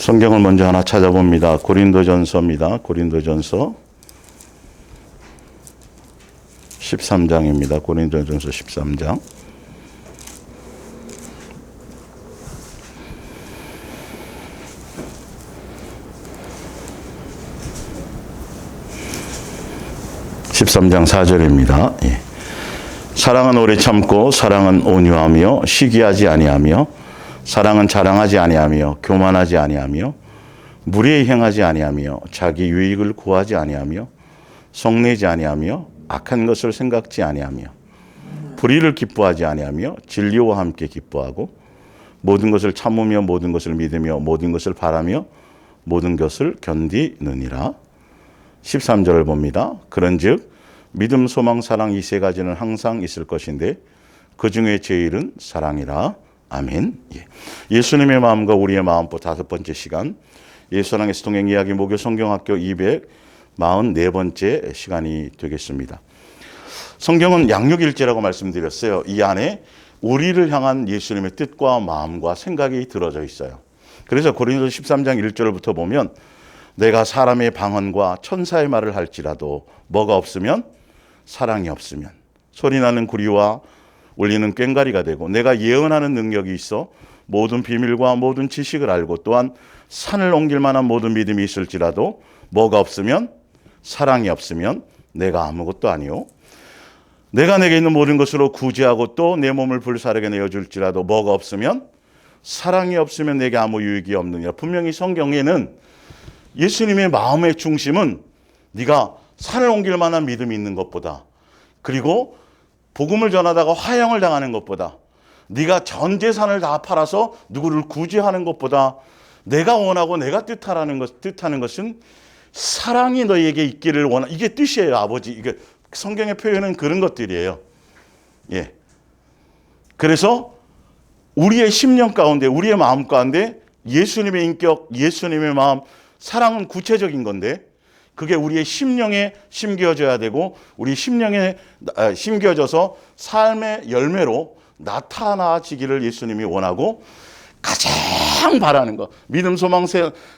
성경을 먼저 하나 찾아봅니다. 고린도전서입니다. 고린도전서 13장입니다. 고린도전서 13장. (13장) 4절입니다. 예. 사랑은 오래 참고 사랑은 온유하며 시기하지 아니하며 사랑은 자랑하지 아니하며 교만하지 아니하며 무리에 행하지 아니하며 자기 유익을 구하지 아니하며 성내지 아니하며 악한 것을 생각지 아니하며 불의를 기뻐하지 아니하며 진리와 함께 기뻐하고 모든 것을 참으며 모든 것을 믿으며 모든 것을 바라며 모든 것을 견디느니라. 13절을 봅니다. 그런즉 믿음, 소망, 사랑 이 세 가지는 항상 있을 것인데 그 중에 제일은 사랑이라. 아멘. 예수님의 마음과 우리의 마음보 5번째 시간, 예수사랑에서 통행 이야기 목요 성경학교 244번째 시간이 되겠습니다. 성경은 양육일지라고 말씀드렸어요. 이 안에 우리를 향한 예수님의 뜻과 마음과 생각이 들어져 있어요. 그래서 고린도서 13장 1절부터 보면 내가 사람의 방언과 천사의 말을 할지라도 뭐가 없으면, 사랑이 없으면 소리나는 구리와 울리는 꽹과리가 되고 내가 예언하는 능력이 있어 모든 비밀과 모든 지식을 알고 또한 산을 옮길 만한 모든 믿음이 있을지라도 뭐가 없으면, 사랑이 없으면 내가 아무것도 아니요. 내가 내게 있는 모든 것으로 구제하고 또 내 몸을 불사르게 내어줄지라도 뭐가 없으면, 사랑이 없으면 내게 아무 유익이 없느니라. 분명히 성경에는 예수님의 마음의 중심은 네가 산을 옮길 만한 믿음이 있는 것보다, 그리고 복음을 전하다가 화형을 당하는 것보다, 네가 전 재산을 다 팔아서 누구를 구제하는 것보다 내가 원하고 내가 뜻하는 것은 사랑이 너에게 있기를 원하. 이게 뜻이에요, 아버지. 이게 성경의 표현은 그런 것들이에요. 예. 그래서 우리의 심령 가운데, 우리의 마음 가운데 예수님의 인격, 예수님의 마음, 사랑은 구체적인 건데 그게 우리의 심령에 심겨져야 되고 우리 심령에 심겨져서 삶의 열매로 나타나지기를 예수님이 원하고 가장 바라는 것, 믿음, 소망,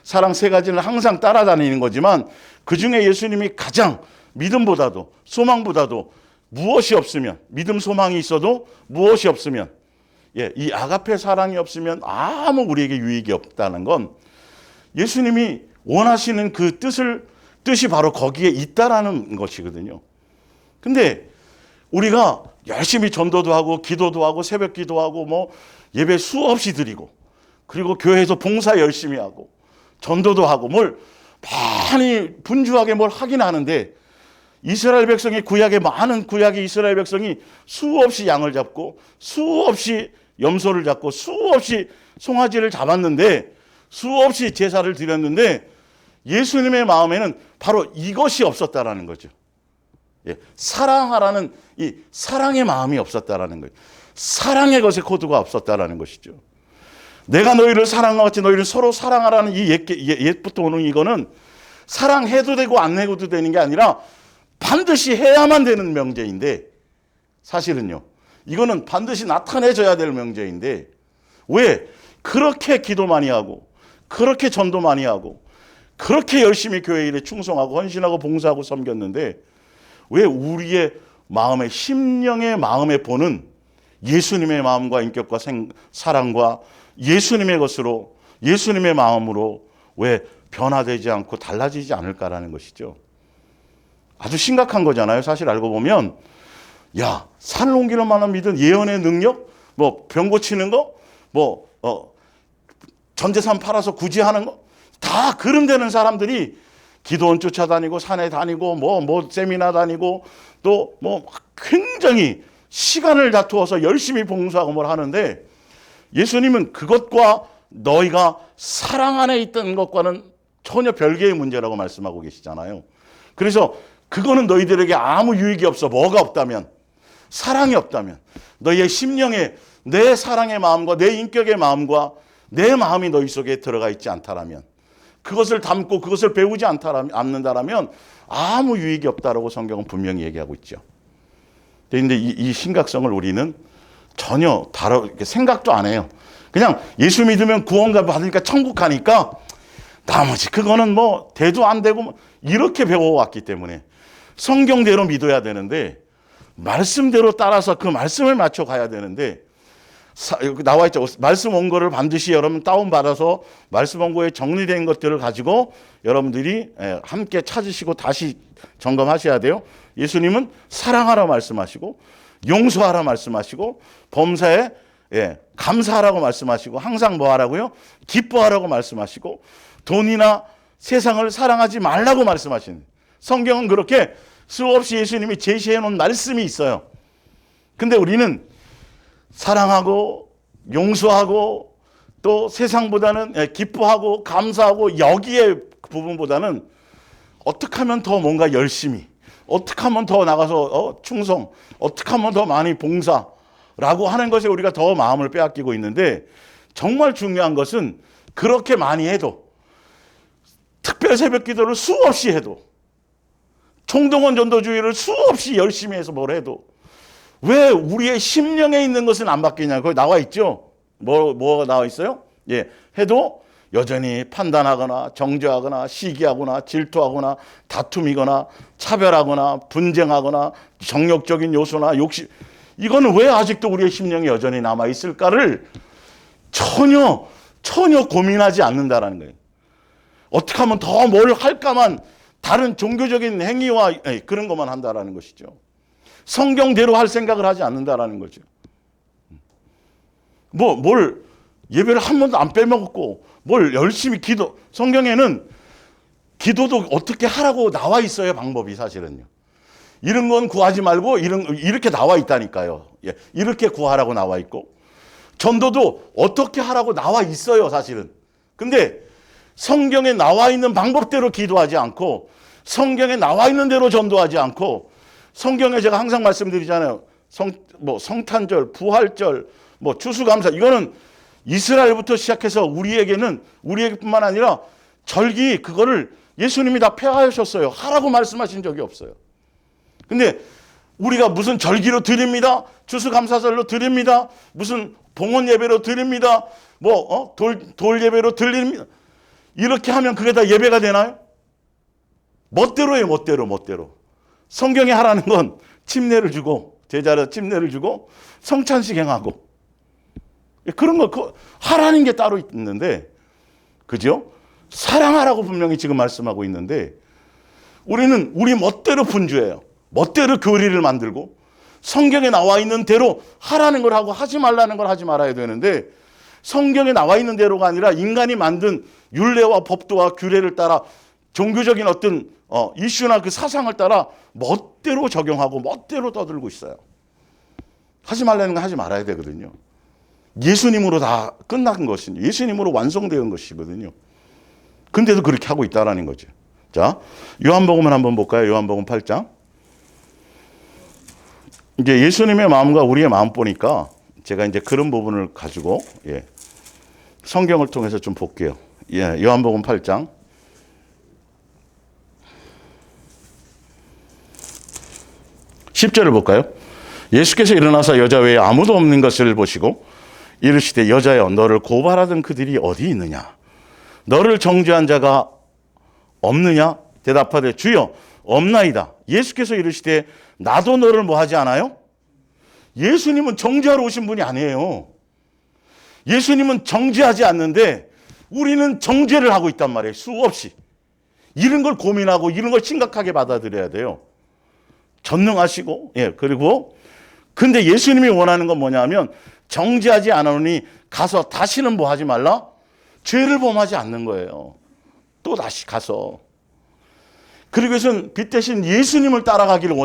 사랑 세 가지는 항상 따라다니는 거지만 그중에 예수님이 가장 믿음보다도 소망보다도 무엇이 없으면, 믿음, 소망이 있어도 무엇이 없으면, 이 아가페 사랑이 없으면 아무 우리에게 유익이 없다는 건 예수님이 원하시는 그 뜻이 바로 거기에 있다라는 것이거든요. 근데 우리가 열심히 전도도 하고 기도도 하고 새벽 기도하고 뭐 예배 수없이 드리고 그리고 교회에서 봉사 열심히 하고 전도도 하고 뭘 많이 분주하게 뭘 하긴 하는데 이스라엘 백성이 많은 구약의 이스라엘 백성이 수없이 양을 잡고 수없이 염소를 잡고 수없이 송아지를 잡았는데 수없이 제사를 드렸는데 예수님의 마음에는 바로 이것이 없었다라는 거죠. 사랑하라는 이 사랑의 마음이 없었다라는 거예요. 사랑의 것의 코드가 없었다라는 것이죠. 내가 너희를 사랑과 같이 너희를 서로 사랑하라는 이 옛부터 오는 이거는 사랑해도 되고 안 해도 되는 게 아니라 반드시 해야만 되는 명제인데 사실은요. 이거는 반드시 나타내줘야 될 명제인데 왜 그렇게 기도 많이 하고 그렇게 전도 많이 하고 그렇게 열심히 교회 일에 충성하고 헌신하고 봉사하고 섬겼는데 왜 우리의 마음의 심령의 마음에 보는 예수님의 마음과 인격과 사랑과 예수님의 것으로 예수님의 마음으로 왜 변화되지 않고 달라지지 않을까라는 것이죠. 아주 심각한 거잖아요. 사실 알고 보면 산을 옮기는 만한 믿음, 예언의 능력, 뭐 병 고치는 거, 뭐 전 재산 팔아서 구제하는 거 다 그름되는 사람들이 기도원 쫓아다니고 산에 다니고 뭐 세미나 다니고 또 뭐 굉장히 시간을 다투어서 열심히 봉사하고 뭘 하는데 예수님은 그것과 너희가 사랑 안에 있던 것과는 전혀 별개의 문제라고 말씀하고 계시잖아요. 그래서 그거는 너희들에게 아무 유익이 없어. 뭐가 없다면, 사랑이 없다면, 너희의 심령에 내 사랑의 마음과 내 인격의 마음과 내 마음이 너희 속에 들어가 있지 않다라면, 그것을 담고 그것을 배우지 않는다라면 아무 유익이 없다라고 성경은 분명히 얘기하고 있죠. 그런데 이 심각성을 우리는 전혀 생각도 안 해요. 그냥 예수 믿으면 구원 받으니까 천국 가니까 나머지 그거는 뭐 대도 안 되고 이렇게 배워왔기 때문에 성경대로 믿어야 되는데 말씀대로 따라서 그 말씀을 맞춰 가야 되는데 여기 나와 있죠. 말씀 원고를 반드시 여러분 다운받아서 말씀 원고에 정리된 것들을 가지고 여러분들이 함께 찾으시고 다시 점검하셔야 돼요. 예수님은 사랑하라 말씀하시고 용서하라 말씀하시고 범사에 감사하라고 말씀하시고 항상 뭐 하라고요? 기뻐하라고 말씀하시고 돈이나 세상을 사랑하지 말라고 말씀하시는 성경은 그렇게 수없이 예수님이 제시해 놓은 말씀이 있어요. 근데 우리는 사랑하고 용서하고 또 세상보다는 기뻐하고 감사하고 여기에 부분보다는 어떻게 하면 더 뭔가 열심히 어떻게 하면 더 나가서 충성 어떻게 하면 더 많이 봉사라고 하는 것에 우리가 더 마음을 빼앗기고 있는데 정말 중요한 것은 그렇게 많이 해도 특별 새벽 기도를 수없이 해도 총동원 전도주의를 수없이 열심히 해서 뭘 해도 왜 우리의 심령에 있는 것은 안 바뀌냐? 거기 나와 있죠? 뭐가 나와 있어요? 해도 여전히 판단하거나 정죄하거나 시기하거나 질투하거나 다툼이거나 차별하거나 분쟁하거나 정욕적인 요소나 욕심 이거는 왜 아직도 우리의 심령에 여전히 남아 있을까를 전혀 고민하지 않는다라는 거예요. 어떻게 하면 더 뭘 할까만 다른 종교적인 행위와 그런 것만 한다라는 것이죠. 성경대로 할 생각을 하지 않는다라는 거죠. 뭘 예배를 한 번도 안 빼먹었고 뭘 열심히 성경에는 기도도 어떻게 하라고 나와 있어요. 방법이 사실은요. 이런 건 구하지 말고 이렇게 나와 있다니까요. 이렇게 구하라고 나와 있고 전도도 어떻게 하라고 나와 있어요. 사실은. 근데 성경에 나와 있는 방법대로 기도하지 않고 성경에 나와 있는 대로 전도하지 않고 성경에 제가 항상 말씀드리잖아요. 성탄절, 부활절, 추수감사 이거는 이스라엘부터 시작해서 우리에게뿐만 아니라 절기 그거를 예수님이 다 폐하하셨어요. 하라고 말씀하신 적이 없어요. 근데 우리가 무슨 절기로 드립니다. 추수감사절로 드립니다. 무슨 봉헌 예배로 드립니다. 돌 예배로 드립니다. 이렇게 하면 그게 다 예배가 되나요? 멋대로예요. 멋대로. 성경에 하라는 건 침례를 주고 제자로 침례를 주고 성찬식 행하고 그런 거 하라는 게 따로 있는데 그죠? 사랑하라고 분명히 지금 말씀하고 있는데 우리는 우리 멋대로 분주해요. 멋대로 교리를 만들고 성경에 나와 있는 대로 하라는 걸 하고 하지 말라는 걸 하지 말아야 되는데 성경에 나와 있는 대로가 아니라 인간이 만든 율례와 법도와 규례를 따라 종교적인 어떤 이슈나 그 사상을 따라 멋대로 적용하고 멋대로 떠들고 있어요. 하지 말라는 건 하지 말아야 되거든요. 예수님으로 다 끝난 것은 예수님으로 완성된 것이거든요. 근데도 그렇게 하고 있다라는 거죠. 자, 요한복음을 한번 볼까요? 요한복음 8장. 이제 예수님의 마음과 우리의 마음 보니까 제가 이제 그런 부분을 가지고 성경을 통해서 좀 볼게요. 요한복음 8장. 10절을 볼까요? 예수께서 일어나서 여자 외에 아무도 없는 것을 보시고 이르시되 여자여 너를 고발하던 그들이 어디 있느냐? 너를 정죄한 자가 없느냐? 대답하되 주여 없나이다. 예수께서 이르시되 나도 너를 뭐 하지 않아요? 예수님은 정죄하러 오신 분이 아니에요. 예수님은 정죄하지 않는데 우리는 정죄를 하고 있단 말이에요. 수없이. 이런 걸 고민하고 이런 걸 심각하게 받아들여야 돼요. 전능하시고 그리고 근데 예수님이 원하는 건 뭐냐면 정죄하지 않으니 가서 다시는 뭐 하지 말라? 죄를 범하지 않는 거예요. 또 다시 가서. 그리고 이것은 빛 대신 예수님을 따라오기를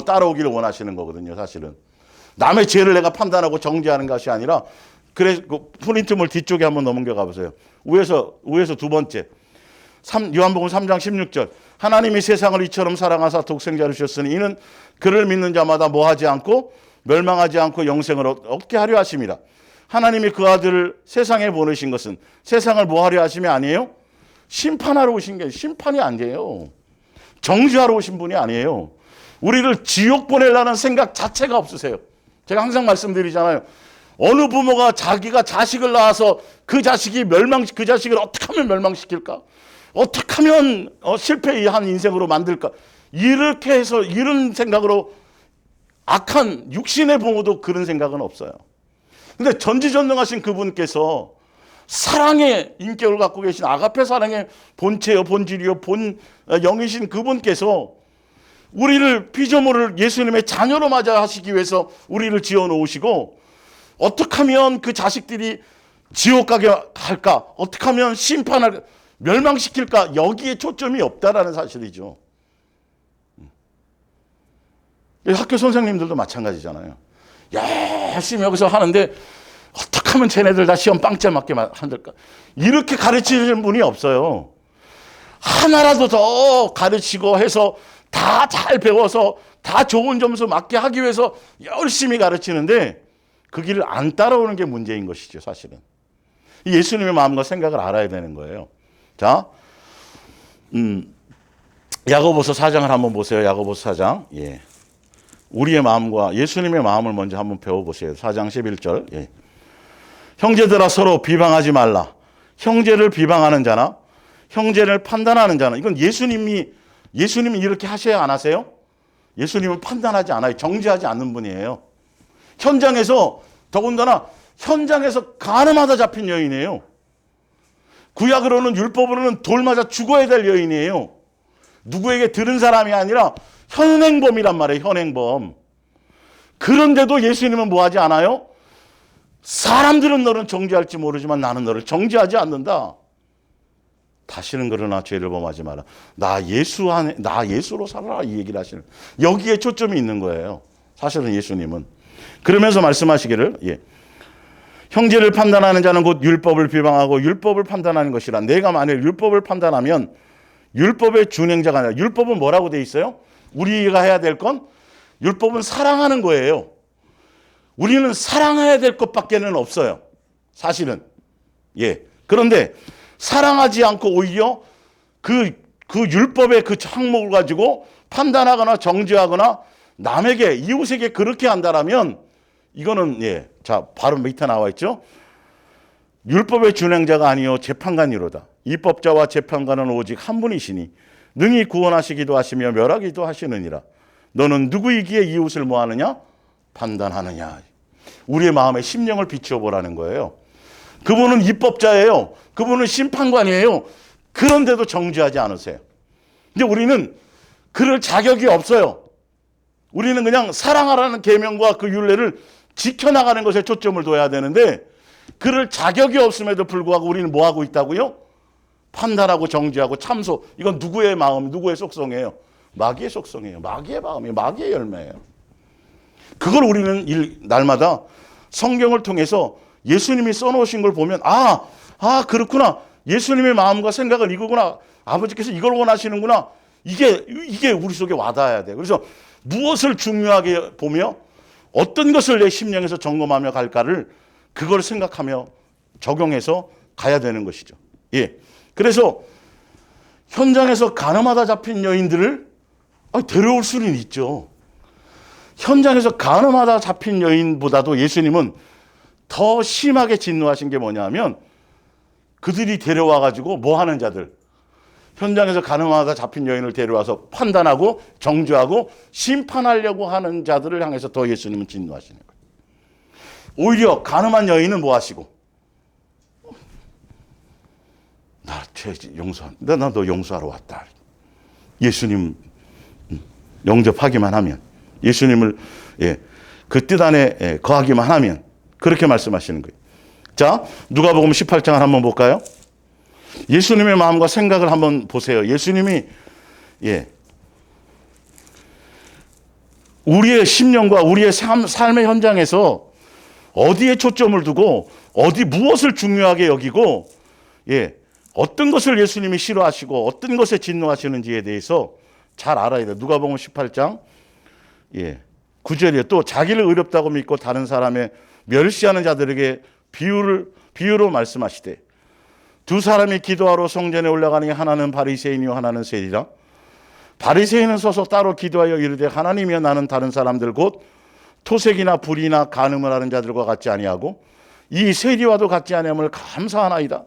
원하시는 거거든요. 사실은. 남의 죄를 내가 판단하고 정죄하는 것이 아니라 그래서 그 프린트물 뒤쪽에 한번 넘겨 가보세요. 위에서 두 번째. 요한복음 3장 16절. 하나님이 세상을 이처럼 사랑하사 독생자를 주셨으니 이는 그를 믿는 자마다 뭐하지 않고 멸망하지 않고 영생을 얻게 하려 하심이라. 하나님이 그 아들을 세상에 보내신 것은 세상을 뭐 하려 하심이 아니에요? 심판하러 오신 게 심판이 아니에요. 정죄하러 오신 분이 아니에요. 우리를 지옥 보내려는 생각 자체가 없으세요. 제가 항상 말씀드리잖아요. 어느 부모가 자기가 자식을 낳아서 그 자식을 어떻게 하면 멸망시킬까? 어떻게 하면 실패한 인생으로 만들까? 이렇게 해서 이런 생각으로 악한 육신의 부모도 그런 생각은 없어요. 근데 전지전능하신 그분께서 사랑의 인격을 갖고 계신 아가페 사랑의 본체요, 본질이요, 본 영이신 그분께서 우리를 피조물을 예수님의 자녀로 맞이하시기 위해서 우리를 지어 놓으시고, 어떻게 하면 그 자식들이 지옥 가게 할까? 어떻게 하면 심판을 멸망시킬까? 여기에 초점이 없다라는 사실이죠. 학교 선생님들도 마찬가지잖아요. 열심히 여기서 하는데 어떻게 하면 쟤네들 다 시험 빵점 맞게 만들까? 이렇게 가르치는 분이 없어요. 하나라도 더 가르치고 해서 다 잘 배워서 다 좋은 점수 맞게 하기 위해서 열심히 가르치는데 그 길을 안 따라오는 게 문제인 것이죠, 사실은. 예수님의 마음과 생각을 알아야 되는 거예요. 자, 야고보서 4장을 한번 보세요. 야고보서 4장. 예. 우리의 마음과 예수님의 마음을 먼저 한번 배워보세요. 4장 11절. 예. 형제들아 서로 비방하지 말라. 형제를 비방하는 자나 형제를 판단하는 자는, 이건 예수님이 이렇게 하셔야 안 하세요? 예수님은 판단하지 않아요. 정죄하지 않는 분이에요. 현장에서, 더군다나 현장에서 가늠하다 잡힌 여인이에요. 구약으로는, 율법으로는 돌 맞아 죽어야 될 여인이에요. 누구에게 들은 사람이 아니라 현행범이란 말이에요. 현행범. 그런데도 예수님은 뭐 하지 않아요? 사람들은 너를 정죄할지 모르지만 나는 너를 정죄하지 않는다. 다시는 그러나 죄를 범하지 마라. 나 예수로 살아라, 이 얘기를 하시는. 여기에 초점이 있는 거예요. 사실은 예수님은. 그러면서 말씀하시기를, 예. 형제를 판단하는 자는 곧 율법을 비방하고 율법을 판단하는 것이라. 내가 만약 율법을 판단하면 율법의 준행자가 아니라, 율법은 뭐라고 돼 있어요? 우리가 해야 될 건, 율법은 사랑하는 거예요. 우리는 사랑해야 될 것밖에는 없어요, 사실은. 예. 그런데 사랑하지 않고 오히려 그 율법의 그 항목을 가지고 판단하거나 정죄하거나 남에게, 이웃에게 그렇게 한다라면 이거는, 예. 자, 바로 밑에 나와 있죠. 율법의 준행자가 아니요 재판관이로다. 입법자와 재판관은 오직 한 분이시니 능히 구원하시기도 하시며 멸하기도 하시느니라. 너는 누구이기에 이웃을 뭐하느냐? 판단하느냐. 우리의 마음의 심령을 비추어 보라는 거예요. 그분은 입법자예요. 그분은 심판관이에요. 그런데도 정죄하지 않으세요. 근데 우리는 그럴 자격이 없어요. 우리는 그냥 사랑하라는 계명과 그 율례를 지켜나가는 것에 초점을 둬야 되는데, 그럴 자격이 없음에도 불구하고 우리는 뭐 하고 있다고요? 판단하고 정죄하고 참소. 이건 누구의 마음, 누구의 속성이에요? 마귀의 속성이에요. 마귀의 마음이에요. 마귀의 열매예요. 그걸 우리는 날마다 성경을 통해서 예수님이 써놓으신 걸 보면, 그렇구나. 예수님의 마음과 생각을 이거구나. 아버지께서 이걸 원하시는구나. 이게 우리 속에 와닿아야 돼요. 그래서 무엇을 중요하게 보며 어떤 것을 내 심령에서 점검하며 갈까를, 그걸 생각하며 적용해서 가야 되는 것이죠. 예. 그래서 현장에서 가늠하다 잡힌 여인들을 데려올 수는 있죠. 현장에서 가늠하다 잡힌 여인보다도 예수님은 더 심하게 진노하신 게 뭐냐면, 그들이 데려와가지고 뭐 하는 자들, 현장에서 가늠하다 잡힌 여인을 데려와서 판단하고 정죄하고 심판하려고 하는 자들을 향해서 더 예수님은 진노하시는 거예요. 오히려 가늠한 여인은 뭐 하시고, 나 죄 용서한다. 나 너 용서하러 왔다. 예수님 영접하기만 하면, 예수님을 그 뜻 안에 거하기만 하면, 그렇게 말씀하시는 거예요. 자, 누가복음 18장을 한번 볼까요? 예수님의 마음과 생각을 한번 보세요. 예수님이 우리의 심령과 우리의 삶의 현장에서 어디에 초점을 두고 무엇을 중요하게 여기고, 어떤 것을 예수님이 싫어하시고 어떤 것에 진노하시는지에 대해서 잘 알아야 돼요. 누가복음 18장 9절이에요. 또 자기를 의롭다고 믿고 다른 사람의 멸시하는 자들에게 비유로 말씀하시되, 두 사람이 기도하러 성전에 올라가니 하나는 바리새인이요 하나는 세리라. 바리새인은 서서 따로 기도하여 이르되, 하나님이여 나는 다른 사람들 곧 토색이나 불이나 간음을 하는 자들과 같지 아니하고 이 세리와도 같지 아니함을 감사하나이다.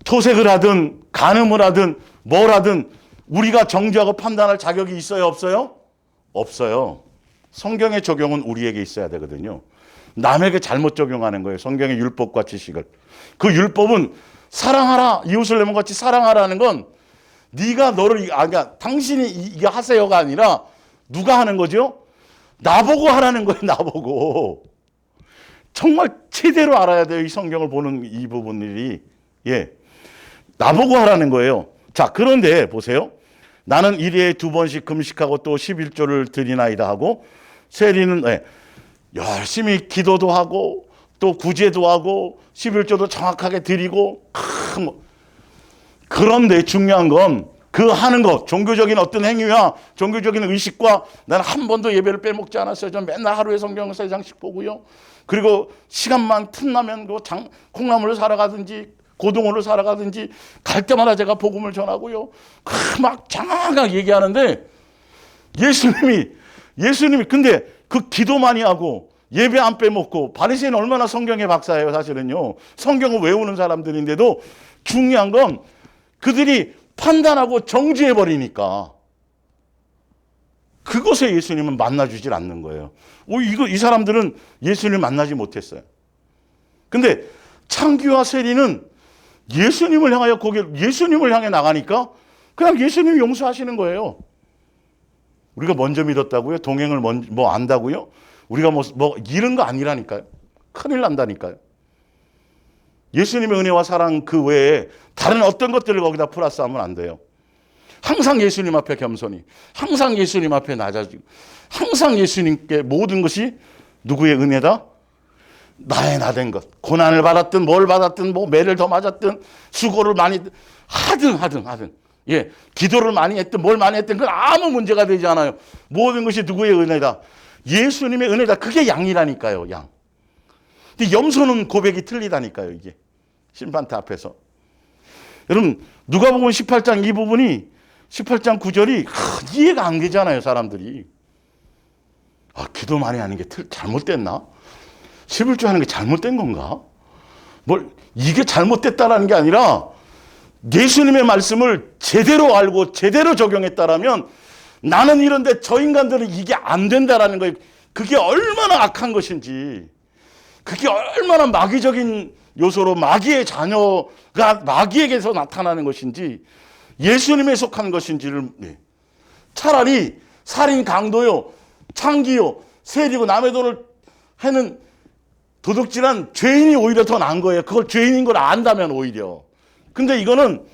토색을 하든 간음을 하든 뭘 하든 우리가 정죄하고 판단할 자격이 있어요, 없어요? 없어요. 성경의 적용은 우리에게 있어야 되거든요. 남에게 잘못 적용하는 거예요. 성경의 율법과 지식을. 그 율법은 사랑하라, 이웃을 내 몸같이 사랑하라는 건 네가 너를, 그러니까 당신이 이게 하세요가 아니라 누가 하는 거죠? 나보고 하라는 거예요. 나보고. 정말 제대로 알아야 돼요. 이 성경을 보는 이 부분들이. 예. 나보고 하라는 거예요. 자, 그런데 보세요. 나는 1회에 2번씩 금식하고 또 11조를 드리나이다 하고, 세리는 열심히 기도도 하고 또 구제도 하고 11조도 정확하게 드리고. 그런데 중요한 건 그 하는 것, 종교적인 어떤 행위와 종교적인 의식과 나는 한 번도 예배를 빼먹지 않았어요. 저는 맨날 하루에 성경 3장씩 보고요. 그리고 시간만 틈나면 콩나물을 사러 가든지 고등어를 사러 가든지 갈 때마다 제가 복음을 전하고요. 막 장황하게 얘기하는데 예수님이 근데 그 기도 많이 하고 예배 안 빼먹고, 바리새인은 얼마나 성경의 박사예요. 사실은요. 성경을 외우는 사람들인데도 중요한 건 그들이 판단하고 정죄해버리니까 그것에 예수님은 만나주질 않는 거예요. 이 사람들은 예수님을 만나지 못했어요. 근데 창기와 세리는 예수님을 향하여 예수님을 향해 나가니까 그냥 예수님이 용서하시는 거예요. 우리가 먼저 믿었다고요? 동행을 뭐 안다고요? 우리가 뭐 이런 거 아니라니까요. 큰일 난다니까요. 예수님의 은혜와 사랑 그 외에 다른 어떤 것들을 거기다 플러스하면 안 돼요. 항상 예수님 앞에 겸손히, 항상 예수님 앞에 낮아지고, 항상 예수님께 모든 것이 누구의 은혜다? 나의 나된 것. 고난을 받았든 뭘 받았든 뭐 매를 더 맞았든 수고를 많이 하든 예, 기도를 많이 했든 뭘 많이 했든 그건 아무 문제가 되지 않아요. 모든 것이 누구의 은혜다? 예수님의 은혜다. 그게 양이라니까요. 양. 근데 염소는 고백이 틀리다니까요. 이게 심판대 앞에서. 여러분 누가복음 18장 이 부분이 18장 9절이 이해가 안 되잖아요. 사람들이. 기도 많이 하는 게 잘못됐나? 11조 하는 게 잘못된 건가? 이게 잘못됐다라는 게 아니라 예수님의 말씀을 제대로 알고 제대로 적용했다라면 나는 이런데 저 인간들은 이게 안 된다라는 거예요. 그게 얼마나 악한 것인지, 그게 얼마나 마귀적인 요소로 마귀의 자녀가 마귀에게서 나타나는 것인지, 예수님에 속한 것인지를. 차라리 살인 강도요, 창기요, 세리고 남의 돈을 하는 도둑질한 죄인이 오히려 더 나은 거예요. 그걸 죄인인 걸 안다면 오히려. 근데 이거는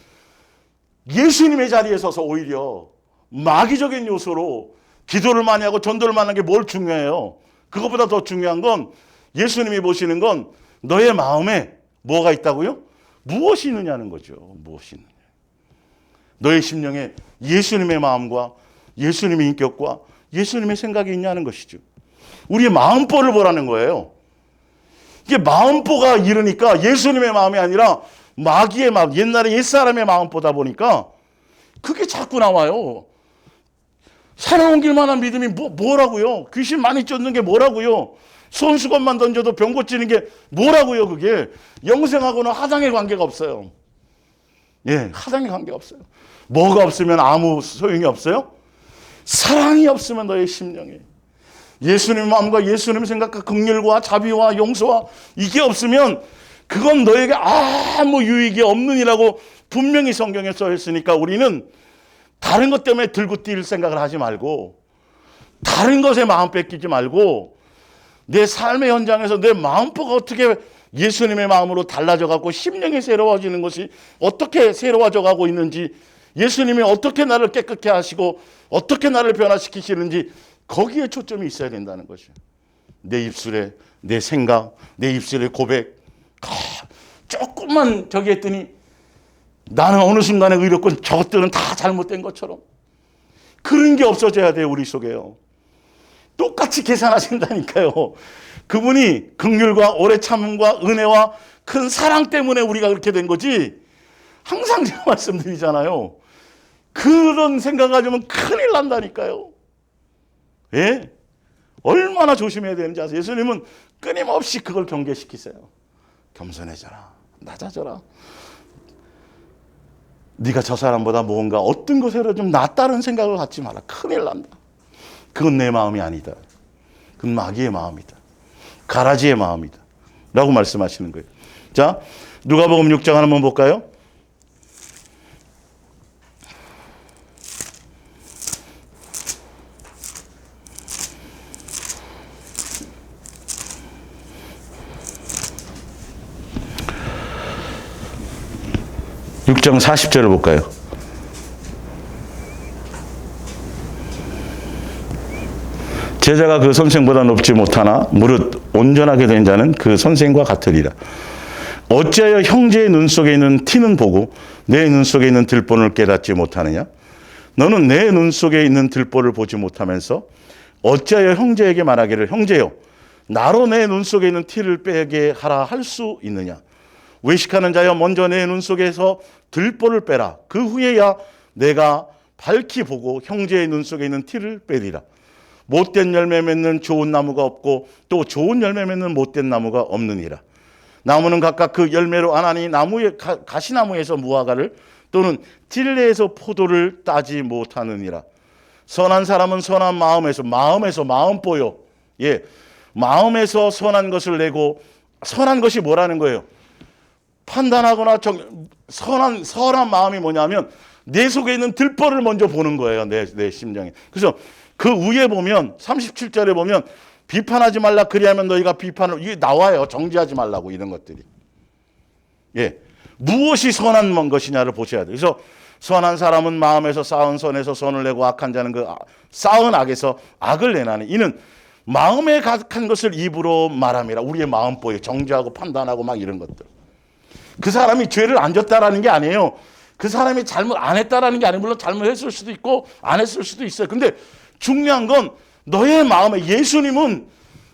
예수님의 자리에 서서 오히려 마귀적인 요소로 기도를 많이 하고 전도를 많이 하는 게 뭘 중요해요. 그것보다 더 중요한 건 예수님이 보시는 건 너의 마음에 뭐가 있다고요? 무엇이 있느냐는 거죠. 무엇이 있느냐. 너의 심령에 예수님의 마음과 예수님의 인격과 예수님의 생각이 있냐는 것이죠. 우리의 마음보를 보라는 거예요. 이게 마음보가 이르니까 예수님의 마음이 아니라 마귀의 마음, 옛날에 옛사람의 마음 보다 보니까 그게 자꾸 나와요. 새로운 길만한 믿음이 뭐라고요? 귀신 많이 쫓는 게 뭐라고요? 손수건만 던져도 병 고치는 게 뭐라고요? 그게 영생하고는 하당의 관계가 없어요. 예, 하당의 관계가 없어요. 뭐가 없으면 아무 소용이 없어요? 사랑이 없으면 너의 심령에 예수님 마음과 예수님 생각과 긍휼과 자비와 용서와 이게 없으면 그건 너에게 아무 유익이 없느니라고 분명히 성경에 써 있으니까 우리는 다른 것 때문에 들고 뛸 생각을 하지 말고, 다른 것에 마음 뺏기지 말고, 내 삶의 현장에서 내 마음보가 어떻게 예수님의 마음으로 달라져 가고 심령이 새로워지는 것이 어떻게 새로워져 가고 있는지, 예수님이 어떻게 나를 깨끗게 하시고 어떻게 나를 변화시키시는지 거기에 초점이 있어야 된다는 것이에요. 내 입술에 내 생각, 내 입술의 고백 조금만 저기 했더니 나는 어느 순간에 의롭고 저것들은 다 잘못된 것처럼 그런 게 없어져야 돼요. 우리 속에요. 똑같이 계산하신다니까요. 그분이 긍휼과 오래 참음과 은혜와 큰 사랑 때문에 우리가 그렇게 된 거지, 항상 제가 말씀드리잖아요. 그런 생각 가지면 큰일 난다니까요. 예? 얼마나 조심해야 되는지 아세요? 예수님은 끊임없이 그걸 경계시키세요. 겸손해져라, 낮아져라. 네가 저 사람보다 뭔가 어떤 것에로 좀 낫다는 생각을 갖지 마라. 큰일 난다. 그건 내 마음이 아니다. 그건 마귀의 마음이다. 가라지의 마음이다. 라고 말씀하시는 거예요. 자, 누가복음 6장 한번 볼까요? 육 장 40절을 볼까요? 제자가 그 선생보다 높지 못하나 무릇 온전하게 된 자는 그 선생과 같으리라. 어찌하여 형제의 눈 속에 있는 티는 보고 내 눈 속에 있는 들본을 깨닫지 못하느냐? 너는 내 눈 속에 있는 들본을 보지 못하면서 어찌하여 형제에게 말하기를 형제여 나로 내 눈 속에 있는 티를 빼게 하라 할 수 있느냐? 외식하는 자여 먼저 내 눈 속에서 들보를 빼라. 그 후에야 내가 밝히 보고 형제의 눈 속에 있는 티를 빼리라. 못된 열매 맺는 좋은 나무가 없고 또 좋은 열매 맺는 못된 나무가 없느니라. 나무는 각각 그 열매로 아나니 나무의 가시나무에서 무화과를 또는 딜레에서 포도를 따지 못하느니라. 선한 사람은 선한 마음에서 마음보요. 예, 마음에서 선한 것을 내고 선한 것이 뭐라는 거예요? 판단하거나 선한 마음이 뭐냐면 내 속에 있는 들보를 먼저 보는 거예요. 내 심정에. 그래서 그 위에 보면 37절에 보면 비판하지 말라 그리하면 너희가 비판을 이게 나와요. 정죄하지 말라고 이런 것들이. 예. 무엇이 선한 것이냐를 보셔야 돼요. 그래서 선한 사람은 마음에서 쌓은 선에서 선을 내고 악한 자는 그 쌓은 악에서 악을 내나니 이는 마음에 가득한 것을 입으로 말함이라. 우리의 마음보에 정죄하고 판단하고 막 이런 것들. 그 사람이 죄를 안 졌다라는 게 아니에요. 그 사람이 잘못 안 했다라는 게 아니에요. 물론 잘못했을 수도 있고 안 했을 수도 있어요. 근데 중요한 건 너의 마음에 예수님은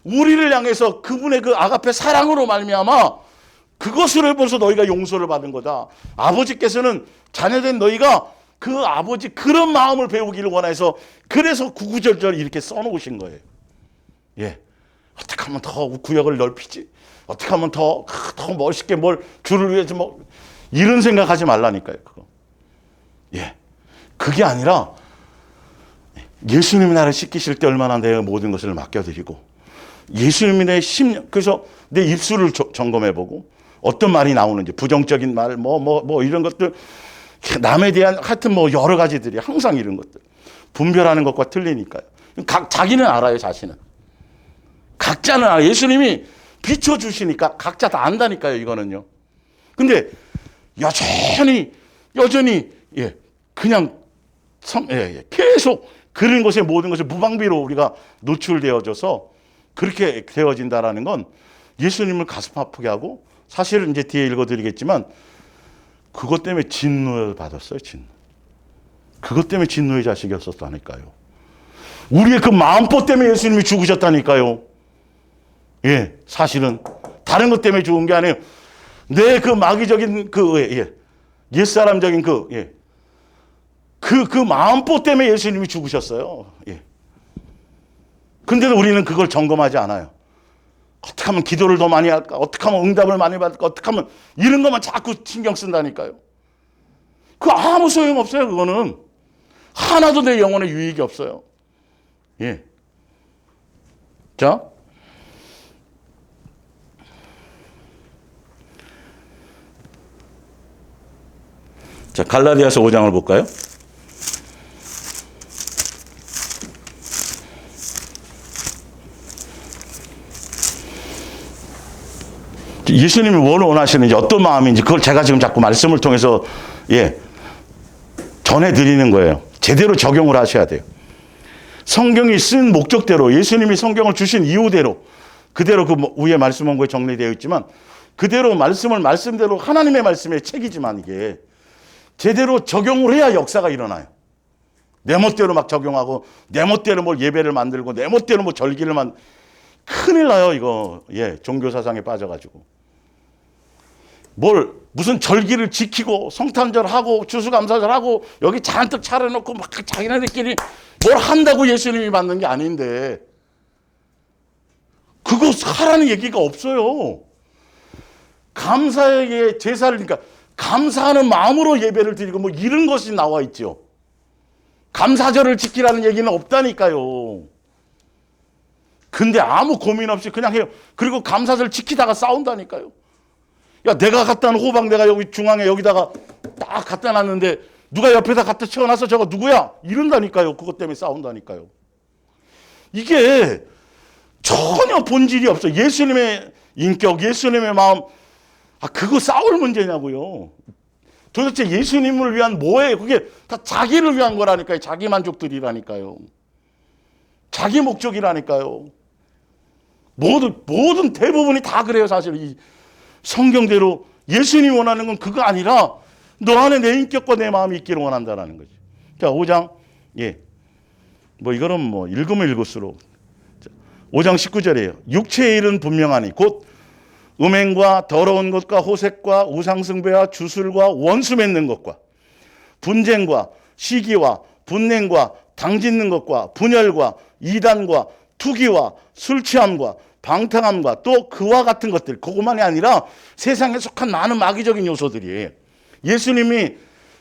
우리를 향해서 그분의 그 아가페 사랑으로 말미암아 그것으로 해서 너희가 용서를 받은 거다. 아버지께서는 자녀된 너희가 그 아버지 그런 마음을 배우기를 원해서 그래서 구구절절 이렇게 써놓으신 거예요. 예, 어떻게 하면 더 구역을 넓히지? 어떻게 하면 더 멋있게 뭘 주를 위해서 뭐 이런 생각하지 말라니까요. 그거. 예, 그게 아니라 예수님이 나를 씻기실 때 얼마나 내가 모든 것을 맡겨드리고 예수님이 내 심령 그래서 내 입술을 점검해보고 어떤 말이 나오는지 부정적인 말 뭐 이런 것들 남에 대한 하여튼 뭐 여러 가지들이 항상 이런 것들 분별하는 것과 틀리니까요. 자기는 알아요. 자신은 각자는 알아요. 예수님이 비춰주시니까 각자 다 안다니까요. 이거는요. 근데 여전히 예 그냥 계속 그런 것에 모든 것이 무방비로 우리가 노출되어져서 그렇게 되어진다라는 건 예수님을 가슴 아프게 하고 사실은 이제 뒤에 읽어드리겠지만 그것 때문에 진노를 받았어요. 그것 때문에 진노의 자식이었었다니까요. 우리의 그 마음보 때문에 예수님이 죽으셨다니까요. 예, 사실은 다른 것 때문에 죽은 게 아니에요. 내 그 마귀적인 옛사람적인 그 마음보 때문에 예수님이 죽으셨어요. 예. 근데도 우리는 그걸 점검하지 않아요. 어떻게 하면 기도를 더 많이 할까? 어떻게 하면 응답을 많이 받을까? 어떻게 하면 이런 것만 자꾸 신경 쓴다니까요. 그 아무 소용 없어요. 그거는 하나도 내 영혼에 유익이 없어요. 예. 자, 갈라디아서 5장을 볼까요? 예수님이 뭘 원하시는지 어떤 마음인지 그걸 제가 지금 자꾸 말씀을 통해서 전해드리는 거예요. 제대로 적용을 하셔야 돼요. 성경이 쓴 목적대로 예수님이 성경을 주신 이유대로 그대로 그 위에 말씀 원고에 정리되어 있지만 그대로 말씀대로 하나님의 말씀의 책이지만 이게 제대로 적용을 해야 역사가 일어나요. 내 멋대로 막 적용하고 내 멋대로 뭘 예배를 만들고 내 멋대로 뭐 절기를 큰일 나요. 이거 종교 사상에 빠져가지고 무슨 절기를 지키고 성탄절하고 추수감사절하고 여기 잔뜩 차려놓고 막 자기네들끼리 뭘 한다고 예수님이 받는 게 아닌데 그거 하라는 얘기가 없어요. 감사의 제사를 그러니까 감사하는 마음으로 예배를 드리고 뭐 이런 것이 나와 있죠. 감사절을 지키라는 얘기는 없다니까요. 근데 아무 고민 없이 그냥 해요. 그리고 감사절 지키다가 싸운다니까요. 야, 내가 갖다 놓은 호박 내가 여기 중앙에 여기다가 딱 갖다 놨는데 누가 옆에다 갖다 채워놔서 저거 누구야? 이런다니까요. 그것 때문에 싸운다니까요. 이게 전혀 본질이 없어. 예수님의 인격, 예수님의 마음, 그거 싸울 문제냐고요. 도대체 예수님을 위한 뭐예요? 그게 다 자기를 위한 거라니까요. 자기 만족들이라니까요. 자기 목적이라니까요. 모든 대부분이 다 그래요. 사실 이 성경대로 예수님이 원하는 건 그거 아니라 너 안에 내 인격과 내 마음이 있기를 원한다라는 거지. 자, 5장. 뭐 이거는 뭐 읽으면 읽을수록. 5장 19절이에요. 육체의 일은 분명하니 곧 음행과 더러운 것과 호색과 우상숭배와 주술과 원수 맺는 것과 분쟁과 시기와 분냉과 당짓는 것과 분열과 이단과 투기와 술 취함과 방탕함과 또 그와 같은 것들, 그것만이 아니라 세상에 속한 많은 마귀적인 요소들이에요. 예수님이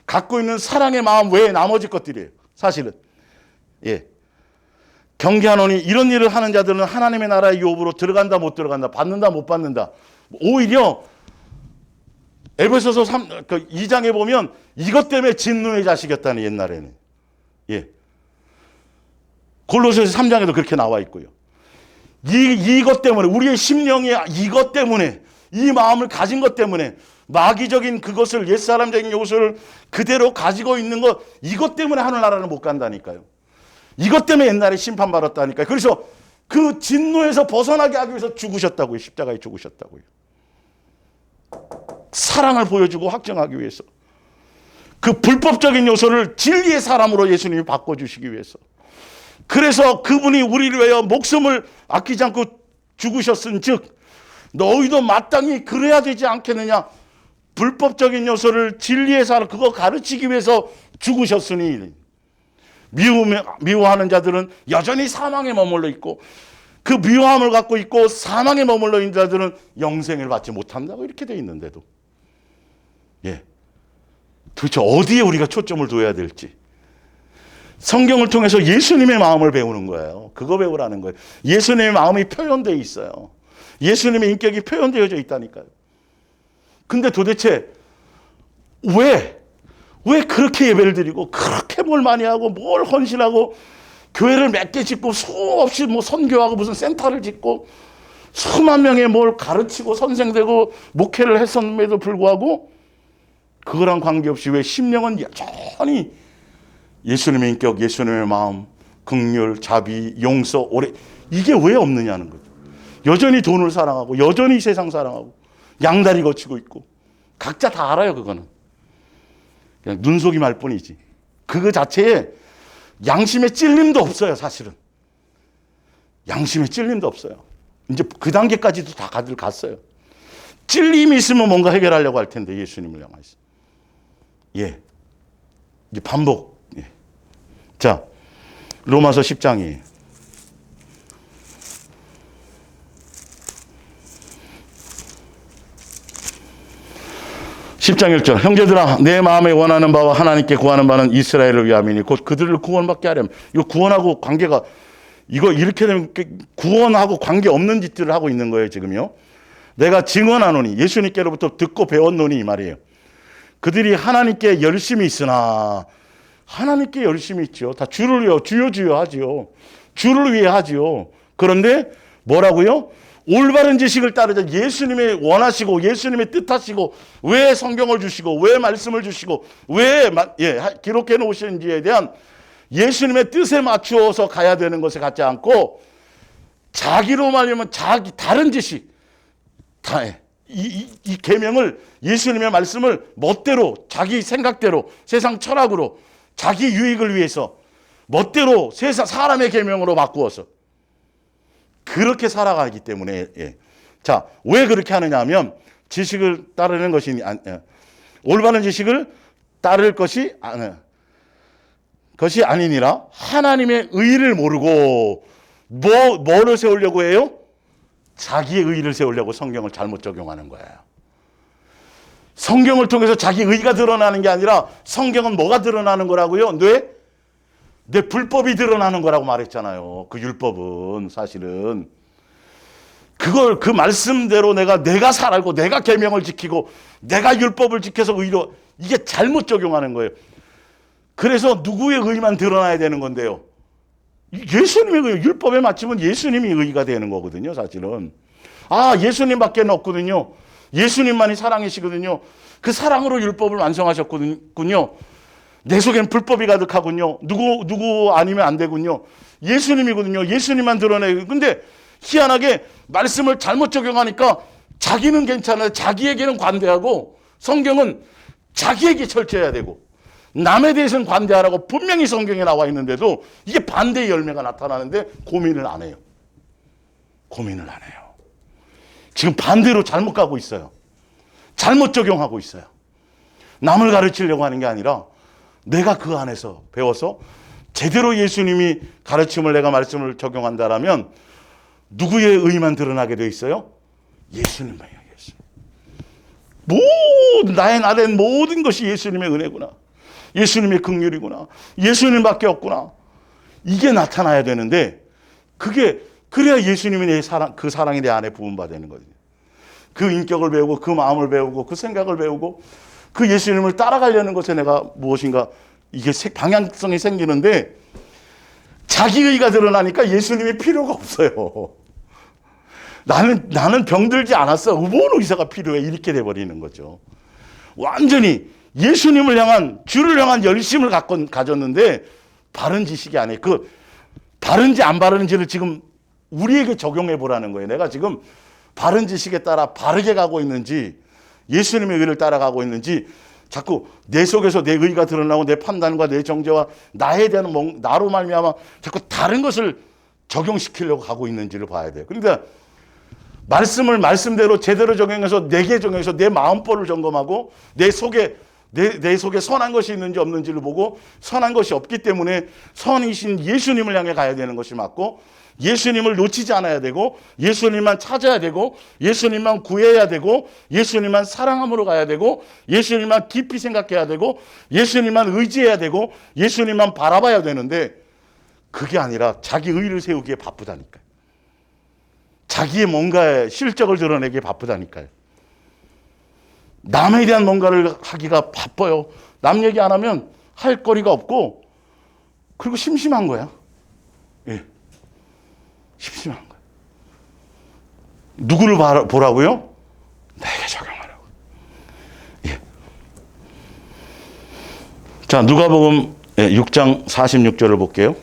갖고 있는 사랑의 마음 외에 나머지 것들이에요. 사실은. 경계하노니 이런 일을 하는 자들은 하나님의 나라의 유업으로 들어간다 못 들어간다, 받는다 못 받는다. 오히려 에베소서 2장에 보면 이것 때문에 진노의 자식이었다는, 옛날에는. 골로새서 3장에도 그렇게 나와 있고요. 이것 때문에, 우리의 심령이 이것 때문에, 이 마음을 가진 것 때문에, 마귀적인 그것을, 옛사람적인 요소를 그대로 가지고 있는 것, 이것 때문에 하늘나라를 못 간다니까요. 이것 때문에 옛날에 심판받았다니까요. 그래서 그 진노에서 벗어나게 하기 위해서 죽으셨다고요. 십자가에 죽으셨다고요. 사랑을 보여주고 확정하기 위해서. 그 불법적인 요소를 진리의 사람으로 예수님이 바꿔주시기 위해서. 그래서 그분이 우리를 위하여 목숨을 아끼지 않고 죽으셨은 즉 너희도 마땅히 그래야 되지 않겠느냐. 불법적인 요소를 진리의 사람, 그거 가르치기 위해서 죽으셨으니 미워하는 자들은 여전히 사망에 머물러 있고 그 미워함을 갖고 있고 사망에 머물러 있는 자들은 영생을 받지 못한다고 이렇게 돼 있는데도. 도대체 어디에 우리가 초점을 둬야 될지. 성경을 통해서 예수님의 마음을 배우는 거예요. 그거 배우라는 거예요. 예수님의 마음이 표현되어 있어요. 예수님의 인격이 표현되어져 있다니까요. 근데 도대체 왜 그렇게 예배를 드리고 그렇게 뭘 많이 하고 뭘 헌신하고 교회를 몇 개 짓고 수없이 뭐 선교하고 무슨 센터를 짓고 수만 명의 뭘 가르치고 선생되고 목회를 했었음에도 불구하고 그거랑 관계없이 왜 심령은 여전히 예수님의 인격, 예수님의 마음, 긍휼, 자비, 용서, 오래, 이게 왜 없느냐는 거죠. 여전히 돈을 사랑하고 여전히 세상 사랑하고 양다리 거치고 있고 각자 다 알아요. 그거는 그냥 눈속임 할 뿐이지. 그거 자체에 양심의 찔림도 없어요. 사실은 양심의 찔림도 없어요. 이제 그 단계까지도 다 다들 갔어요. 찔림이 있으면 뭔가 해결하려고 할 텐데 예수님을 향해서. 이제 반복. 자, 로마서 10장이에요. 10장 1절. 형제들아, 내 마음에 원하는 바와 하나님께 구하는 바는 이스라엘을 위함이니 곧 그들을 구원받게 하려면. 이거 구원하고 관계가, 이거 이렇게 되면 구원하고 관계 없는 짓들을 하고 있는 거예요, 지금요. 내가 증언하노니, 예수님께로부터 듣고 배웠노니 이 말이에요. 그들이 하나님께 열심히 있으나, 하나님께 열심히 있죠. 다 주를 위하여 주여 하지요. 주를 위해 하지요. 그런데 뭐라고요? 올바른 지식을 따르자. 예수님의 원하시고 예수님의 뜻하시고 왜 성경을 주시고 왜 말씀을 주시고 왜 기록해 놓으시는지에 대한 예수님의 뜻에 맞추어서 가야 되는 것에 갖지 않고 자기로 말하면 자기 다른 지식, 이 계명을, 예수님의 말씀을 멋대로 자기 생각대로 세상 철학으로 자기 유익을 위해서 멋대로 세상 사람의 계명으로 바꾸어서 그렇게 살아가기 때문에. 자, 왜 그렇게 하느냐 하면 지식을 따르는 것이 올바른 지식을 따를 것이 아니니라. 하나님의 의를 모르고 뭐를 세우려고 해요? 자기의 의를 세우려고 성경을 잘못 적용하는 거예요. 성경을 통해서 자기 의가 드러나는 게 아니라 성경은 뭐가 드러나는 거라고요? 내 불법이 드러나는 거라고 말했잖아요. 그 율법은 사실은 그걸 그 말씀대로 내가 살고 내가 계명을 지키고 내가 율법을 지켜서 의로, 이게 잘못 적용하는 거예요. 그래서 누구의 의만 드러나야 되는 건데요. 예수님의 의, 율법에 맞추면 예수님이 의가 되는 거거든요, 사실은. 예수님밖에 없거든요. 예수님만이 사랑이시거든요. 그 사랑으로 율법을 완성하셨군요. 내 속엔 불법이 가득하군요. 누구 아니면 안 되군요. 예수님이거든요. 예수님만 드러내요. 근데 희한하게 말씀을 잘못 적용하니까 자기는 괜찮아요. 자기에게는 관대하고 성경은 자기에게 철저해야 되고 남에 대해서는 관대하라고 분명히 성경에 나와 있는데도 이게 반대의 열매가 나타나는데 고민을 안 해요. 지금 반대로 잘못 가고 있어요. 잘못 적용하고 있어요. 남을 가르치려고 하는 게 아니라 내가 그 안에서 배워서 제대로 예수님이 가르침을 내가 말씀을 적용한다라면 누구의 의만 드러나게 돼 있어요? 예수님만이에요. 나의 나된 모든 것이 예수님의 은혜구나. 예수님의 긍휼이구나. 예수님밖에 없구나. 이게 나타나야 되는데 그래야 예수님이 내 사랑, 그 사랑이 내 안에 부음받는 거죠. 그 인격을 배우고 그 마음을 배우고 그 생각을 배우고 그 예수님을 따라가려는 것에 내가 무엇인가 이게 방향성이 생기는데 자기의가 드러나니까 예수님이 필요가 없어요. 나는 병들지 않았어. 뭔 의사가 필요해. 이렇게 돼버리는 거죠. 완전히 예수님을 향한, 주를 향한 열심을 가졌는데 바른 지식이 아니에요. 그 바른지 안 바른지를 지금 우리에게 적용해 보라는 거예요. 내가 지금 바른 지식에 따라 바르게 가고 있는지 예수님의 의를 따라가고 있는지 자꾸 내 속에서 내 의가 드러나고 내 판단과 내 정죄와 나에 대한 나로 말미암아 자꾸 다른 것을 적용시키려고 가고 있는지를 봐야 돼요. 그러니까 말씀을 말씀대로 제대로 적용해서 내게 적용해서 내 마음보를 점검하고 내 속에 선한 것이 있는지 없는지를 보고 선한 것이 없기 때문에 선이신 예수님을 향해 가야 되는 것이 맞고 예수님을 놓치지 않아야 되고 예수님만 찾아야 되고 예수님만 구해야 되고 예수님만 사랑함으로 가야 되고 예수님만 깊이 생각해야 되고 예수님만 의지해야 되고 예수님만 바라봐야 되는데 그게 아니라 자기 의를 세우기에 바쁘다니까요. 자기의 뭔가의 실적을 드러내기에 바쁘다니까요. 남에 대한 뭔가를 하기가 바빠요. 남 얘기 안 하면 할 거리가 없고 그리고 심심한 거야. 예. 심심한 거야. 누구를 보라고요? 내게 적용하라고. 예. 자, 누가복음 6장 46절을 볼게요.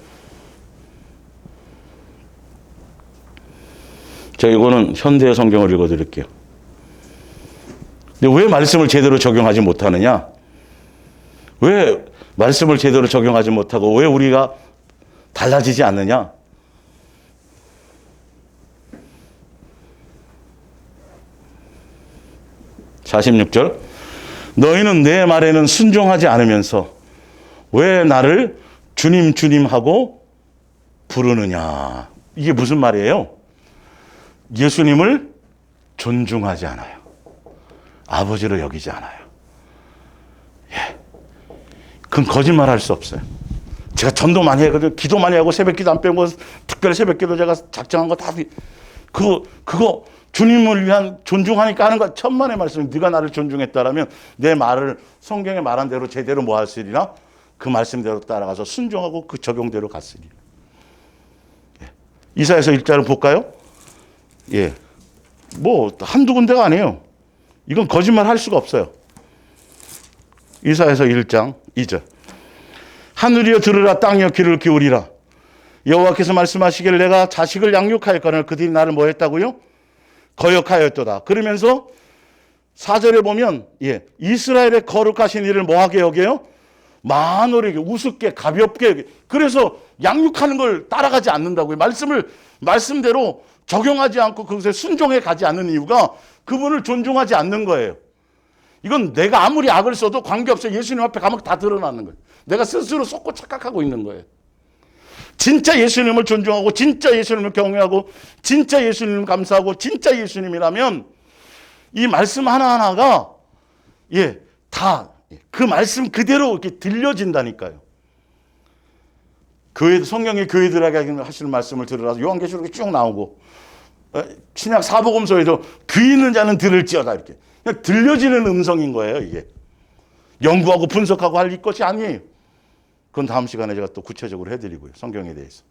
자, 이거는 현대 성경을 읽어드릴게요. 근데 왜 말씀을 제대로 적용하지 못하느냐? 왜 말씀을 제대로 적용하지 못하고 왜 우리가 달라지지 않느냐? 46절. 너희는 내 말에는 순종하지 않으면서 왜 나를 주님 주님 하고 부르느냐? 이게 무슨 말이에요? 예수님을 존중하지 않아요. 아버지로 여기지 않아요. 예. 그건 거짓말 할 수 없어요. 제가 전도 많이 했거든요. 기도 많이 하고 새벽 기도 안 빼고 특별 새벽 기도 제가 작정한 거 다 그거 주님을 위한 존중하니까 하는 거 천만의 말씀. 네가 나를 존중했다라면 내 말을 성경에 말한 대로 제대로 뭐 하시리나? 그 말씀대로 따라가서 순종하고 그 적용대로 갔으리. 예. 이사야서 1장을 볼까요? 예. 뭐 한두 군데가 아니에요. 이건 거짓말 할 수가 없어요. 이사야서 1장 2절. 하늘이여 들으라, 땅이여 귀를 기울이라. 여호와께서 말씀하시기를 내가 자식을 양육하였거늘 그들이 나를 뭐 했다고요? 거역하였도다. 그러면서 4절에 보면 이스라엘의 거룩하신 이를 뭐하게 여겨요? 만월에게 우습게 가볍게 여겨. 그래서 양육하는 걸 따라가지 않는다고요. 말씀대로 적용하지 않고 그것에 순종해 가지 않는 이유가 그분을 존중하지 않는 거예요. 이건 내가 아무리 악을 써도 관계없어요. 예수님 앞에 가면 다 드러나는 거예요. 내가 스스로 속고 착각하고 있는 거예요. 진짜 예수님을 존중하고 진짜 예수님을 경외하고 진짜 예수님을 감사하고 진짜 예수님이라면 이 말씀 하나하나가 예, 다 그 말씀 그대로 이렇게 들려진다니까요. 교회, 성경의 교회들에게 하시는 말씀을 들으라서 요한계시록에 쭉 나오고, 신약 사복음서에도 귀 있는 자는 들을지어다 이렇게 그냥 들려지는 음성인 거예요. 이게 연구하고 분석하고 할 것이 아니에요. 그건 다음 시간에 제가 또 구체적으로 해드리고요. 성경에 대해서.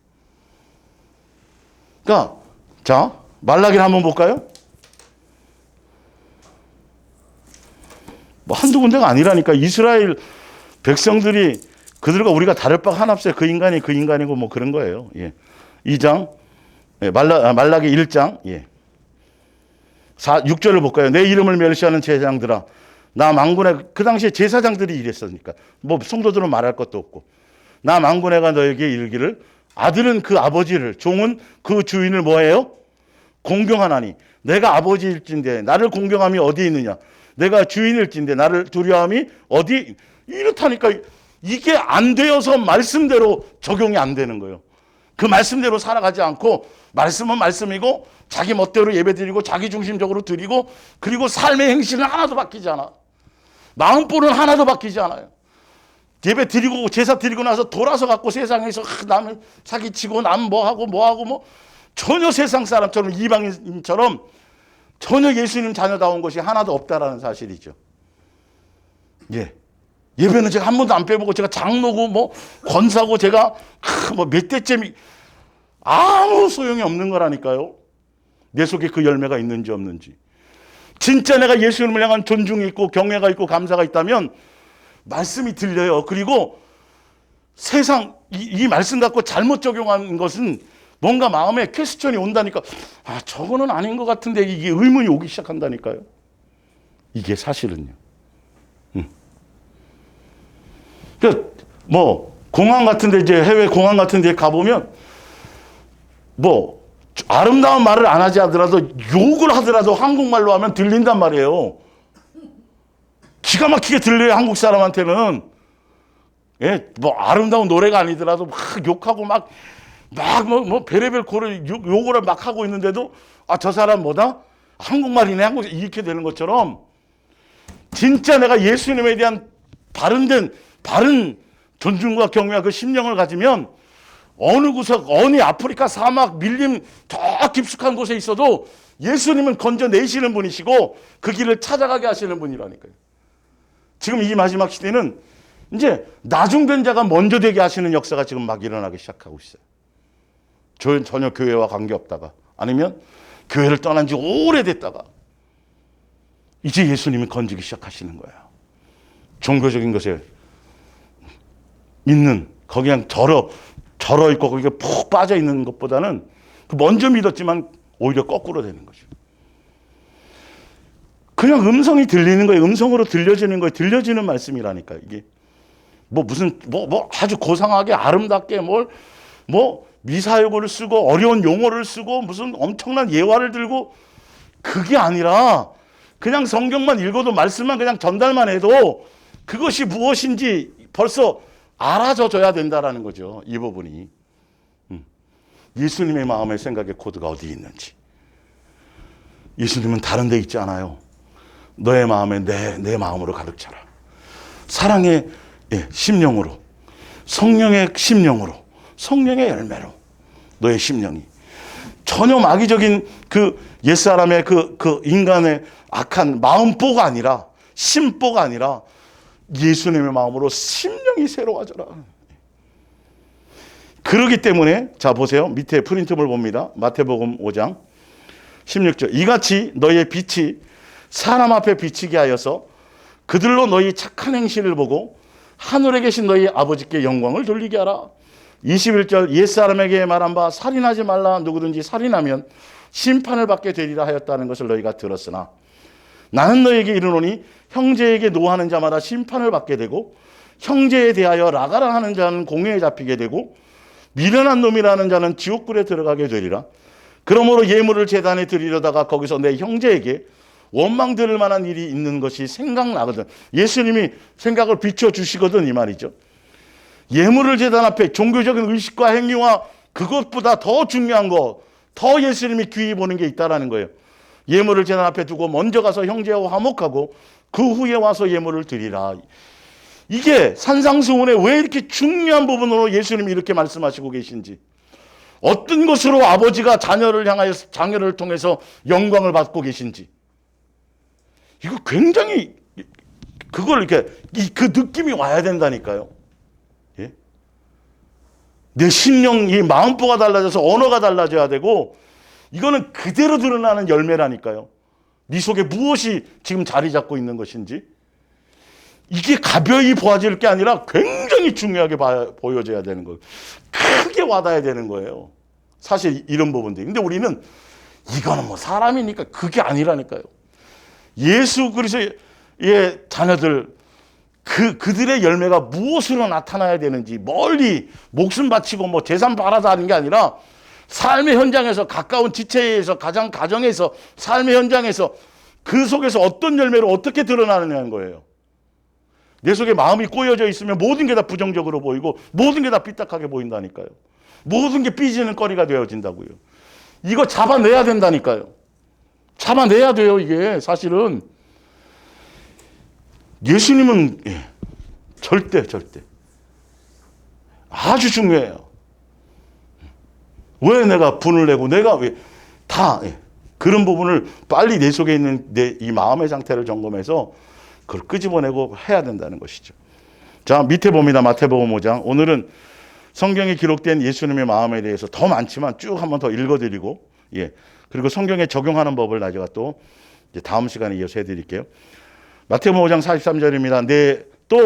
그러니까 자, 말라기를 한번 볼까요? 뭐 한두 군데가 아니라니까. 이스라엘 백성들이 그들과 우리가 다를 바가 하나 없어요. 그 인간이 그 인간이고 뭐 그런 거예요. 예. 2장 말라기 1장 6절을 볼까요? 내 이름을 멸시하는 제사장들아, 나 만군의, 그 당시에 제사장들이 이랬으니까 뭐 성도들은 말할 것도 없고, 나 만군의가 너에게 이르기를 아들은 그 아버지를, 종은 그 주인을 뭐해요? 공경하나니 내가 아버지일진데 나를 공경함이 어디 있느냐? 내가 주인일진데 나를 두려움이 어디? 이렇다니까. 이게 안 되어서 말씀대로 적용이 안 되는 거예요. 그 말씀대로 살아가지 않고, 말씀은 말씀이고 자기 멋대로 예배드리고 자기 중심적으로 드리고, 그리고 삶의 행실은 하나도 바뀌지 않아. 마음보는 하나도 바뀌지 않아요. 예배 드리고 제사 드리고 나서 돌아서 갖고 세상에서 남을 사기치고 남 뭐하고 뭐 전혀 세상 사람처럼, 이방인처럼 전혀 예수님 자녀다운 것이 하나도 없다라는 사실이죠. 예. 예배는 제가 한 번도 안 빼보고, 제가 장로고 뭐 권사고 제가 뭐 몇 대째 아무 소용이 없는 거라니까요. 내 속에 그 열매가 있는지 없는지. 진짜 내가 예수님을 향한 존중이 있고 경외가 있고 감사가 있다면 말씀이 들려요. 그리고 세상 이 말씀 갖고 잘못 적용한 것은 뭔가 마음에 퀘스천이 온다니까. 아, 저거는 아닌 것 같은데, 이게 의문이 오기 시작한다니까요. 이게 사실은요. 뭐 공항 같은데, 이제 해외 공항 같은데 가보면 뭐 아름다운 말을 안 하지 하더라도 욕을 하더라도 한국말로 하면 들린단 말이에요. 기가 막히게 들려요, 한국 사람한테는. 예, 뭐 아름다운 노래가 아니더라도 막 욕하고 막 뭐 별의별 고를 욕을 막 하고 있는데도, 아, 저 사람 뭐다? 한국말이네, 한국, 이렇게 되는 것처럼, 진짜 내가 예수님에 대한 바른 존중과 경외와 그 심령을 가지면 어느 구석, 어느 아프리카 사막 밀림 더 깊숙한 곳에 있어도 예수님은 건져내시는 분이시고 그 길을 찾아가게 하시는 분이라니까요. 지금 이 마지막 시대는 이제 나중된 자가 먼저 되게 하시는 역사가 지금 막 일어나기 시작하고 있어요. 전혀 교회와 관계없다가, 아니면 교회를 떠난 지 오래됐다가 이제 예수님이 건지기 시작하시는 거예요. 종교적인 것에 있는, 거기 그냥 절어 있고 거기에 푹 빠져 있는 것보다는 먼저 믿었지만 오히려 거꾸로 되는 거죠. 그냥 음성이 들리는 거예요. 음성으로 들려지는 거예요. 들려지는 말씀이라니까. 이게 뭐 무슨 뭐 아주 고상하게 아름답게 뭐 미사여구를 쓰고 어려운 용어를 쓰고 무슨 엄청난 예화를 들고, 그게 아니라 그냥 성경만 읽어도, 말씀만 그냥 전달만 해도 그것이 무엇인지 벌써 알아져야 된다라는 거죠. 이 부분이. 예수님의 마음의 생각의 코드가 어디 있는지. 예수님은 다른 데 있지 않아요. 너의 마음에 내 마음으로 가득 차라. 사랑의 심령으로, 성령의 심령으로, 성령의 열매로 너의 심령이 전혀 마귀적인 그 옛사람의 그 인간의 악한 마음보가 아니라, 심보가 아니라 예수님의 마음으로 심령이 새로워져라. 그러기 때문에, 자 보세요. 밑에 프린트물 봅니다. 마태복음 5장 16절. 이같이 너희의 빛이 사람 앞에 비치게 하여서 그들로 너희 착한 행실을 보고 하늘에 계신 너희 아버지께 영광을 돌리게 하라. 21절. 옛사람에게 말한 바 살인하지 말라. 누구든지 살인하면 심판을 받게 되리라 하였다는 것을 너희가 들었으나 나는 너희에게 이르노니 형제에게 노하는 자마다 심판을 받게 되고, 형제에 대하여 라가라 하는 자는 공회에 잡히게 되고, 미련한 놈이라는 자는 지옥불에 들어가게 되리라. 그러므로 예물을 제단에 드리려다가 거기서 내 형제에게 원망 들을 만한 일이 있는 것이 생각나거든. 예수님이 생각을 비춰주시거든, 이 말이죠. 예물을 제단 앞에, 종교적인 의식과 행위와 그것보다 더 중요한 거, 더 예수님이 귀히 보는 게 있다라는 거예요. 예물을 제단 앞에 두고 먼저 가서 형제와 화목하고 그 후에 와서 예물을 드리라. 이게 산상수훈의 왜 이렇게 중요한 부분으로 예수님이 이렇게 말씀하시고 계신지, 어떤 것으로 아버지가 자녀를 향하여 자녀를 통해서 영광을 받고 계신지, 이거 굉장히 그걸 이렇게 그 느낌이 와야 된다니까요. 예? 내 심령이 마음보가 달라져서 언어가 달라져야 되고, 이거는 그대로 드러나는 열매라니까요. 네 속에 무엇이 지금 자리 잡고 있는 것인지, 이게 가벼이 보아질 게 아니라 굉장히 중요하게 보여져야 되는 거예요. 크게 와닿아야 되는 거예요. 사실 이런 부분들이. 근데 우리는 이거는 뭐 사람이니까, 그게 아니라니까요. 예수 그리스도의 자녀들, 그들의 열매가 무엇으로 나타나야 되는지, 멀리 목숨 바치고 뭐 재산 바라다 하는 게 아니라 삶의 현장에서, 가까운 지체에서, 가정에서, 삶의 현장에서 그 속에서 어떤 열매로 어떻게 드러나느냐는 거예요. 내 속에 마음이 꼬여져 있으면 모든 게 다 부정적으로 보이고 모든 게 다 삐딱하게 보인다니까요. 모든 게 삐지는 거리가 되어진다고요. 이거 잡아내야 된다니까요. 잡아내야 돼요. 이게 사실은 예수님은 절대 아주 중요해요. 왜 내가 분을 내고 내가 왜 다 그런 부분을 빨리 내 속에 있는 내 이 마음의 상태를 점검해서 그걸 끄집어내고 해야 된다는 것이죠. 자, 밑에 봅니다. 마태복음 5장. 오늘은 성경에 기록된 예수님의 마음에 대해서 더 많지만 쭉 한번 더 읽어드리고, 그리고 성경에 적용하는 법을 나중에 또 이제 다음 시간에 이어서 해드릴게요. 마태복음 5장 43절입니다.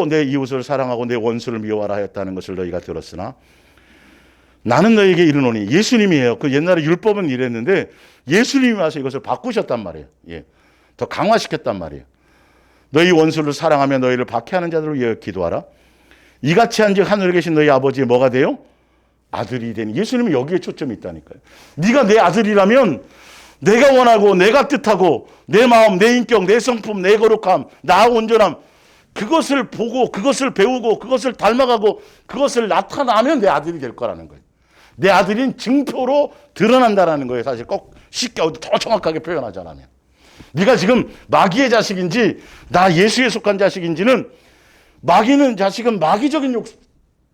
내 이웃을 사랑하고 내 원수를 미워하라 하였다는 것을 너희가 들었으나 나는 너희에게 이르노니, 예수님이에요. 그 옛날에 율법은 이랬는데 예수님이 와서 이것을 바꾸셨단 말이에요. 더 강화시켰단 말이에요. 너희 원수를 사랑하며 너희를 박해하는 자들을 위하여 기도하라. 이같이 한즉 하늘에 계신 너희 아버지의 뭐가 돼요? 아들이 되니. 예수님이 여기에 초점이 있다니까요. 네가 내 아들이라면 내가 원하고 내가 뜻하고 내 마음, 내 인격, 내 성품, 내 거룩함, 나 온전함, 그것을 보고 그것을 배우고 그것을 닮아가고 그것을 나타나면 내 아들이 될 거라는 거예요. 내 아들인 증표로 드러난다라는 거예요. 사실 꼭 쉽게 더 정확하게 표현하자면, 네가 지금 마귀의 자식인지 나 예수에 속한 자식인지는, 마귀는 자식은 마귀적인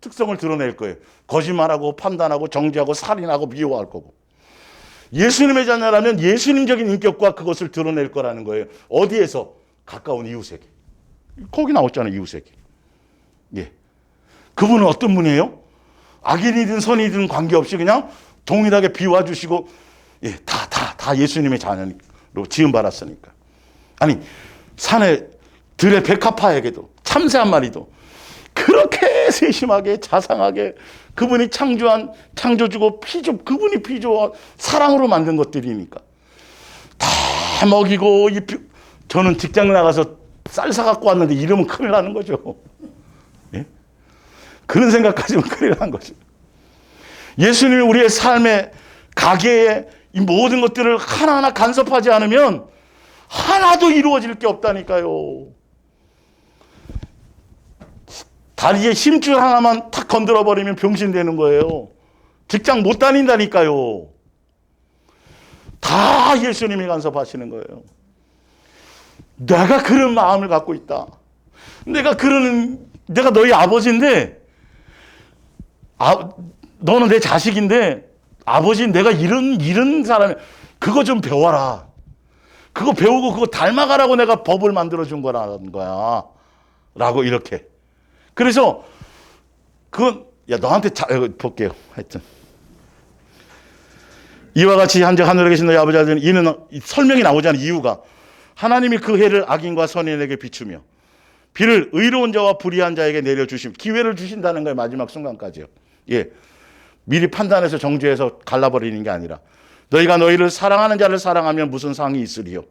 특성을 드러낼 거예요. 거짓말하고 판단하고 정죄하고 살인하고 미워할 거고, 예수님의 자녀라면 예수님적인 인격과 그것을 드러낼 거라는 거예요. 어디에서? 가까운 이웃에게. 거기 나왔잖아요. 이웃에게. 그분은 어떤 분이에요? 악인이든 선이든 관계없이 그냥 동일하게 비워주시고, 다 예수님의 자녀로 지음받았으니까. 아니, 산에 들의 백합화에게도, 참새 한 마리도 그렇게 세심하게 자상하게 그분이 창조주고 그분이 피조한 사랑으로 만든 것들이니까 다 먹이고. 저는 직장 나가서 쌀 사갖고 왔는데 이러면 큰일 나는 거죠. 그런 생각까지는 큰일 난 거죠. 예수님이 우리의 삶의 가게에 이 모든 것들을 하나하나 간섭하지 않으면 하나도 이루어질 게 없다니까요. 다리에 힘줄 하나만 탁 건드려 버리면 병신되는 거예요. 직장 못 다닌다니까요. 다 예수님이 간섭하시는 거예요. 내가 그런 마음을 갖고 있다. 내가 너희 아버지인데, 너는 내 자식인데, 아버지 내가 이런 사람이, 그거 좀 배워라. 그거 배우고 그거 닮아가라고 내가 법을 만들어준 거라는 거야. 라고 이렇게. 그래서 그건 너한테 볼게요. 하여튼 이와 같이 한즉 하늘에 계신 너희 아버지 아들은, 이는 설명이 나오잖아요. 이유가 하나님이 그 해를 악인과 선인에게 비추며 비를 의로운 자와 불의한 자에게 내려주심, 기회를 주신다는 거예요. 마지막 순간까지요. 미리 판단해서 정죄해서 갈라버리는 게 아니라, 너희가 너희를 사랑하는 자를 사랑하면 무슨 상이 있으리요.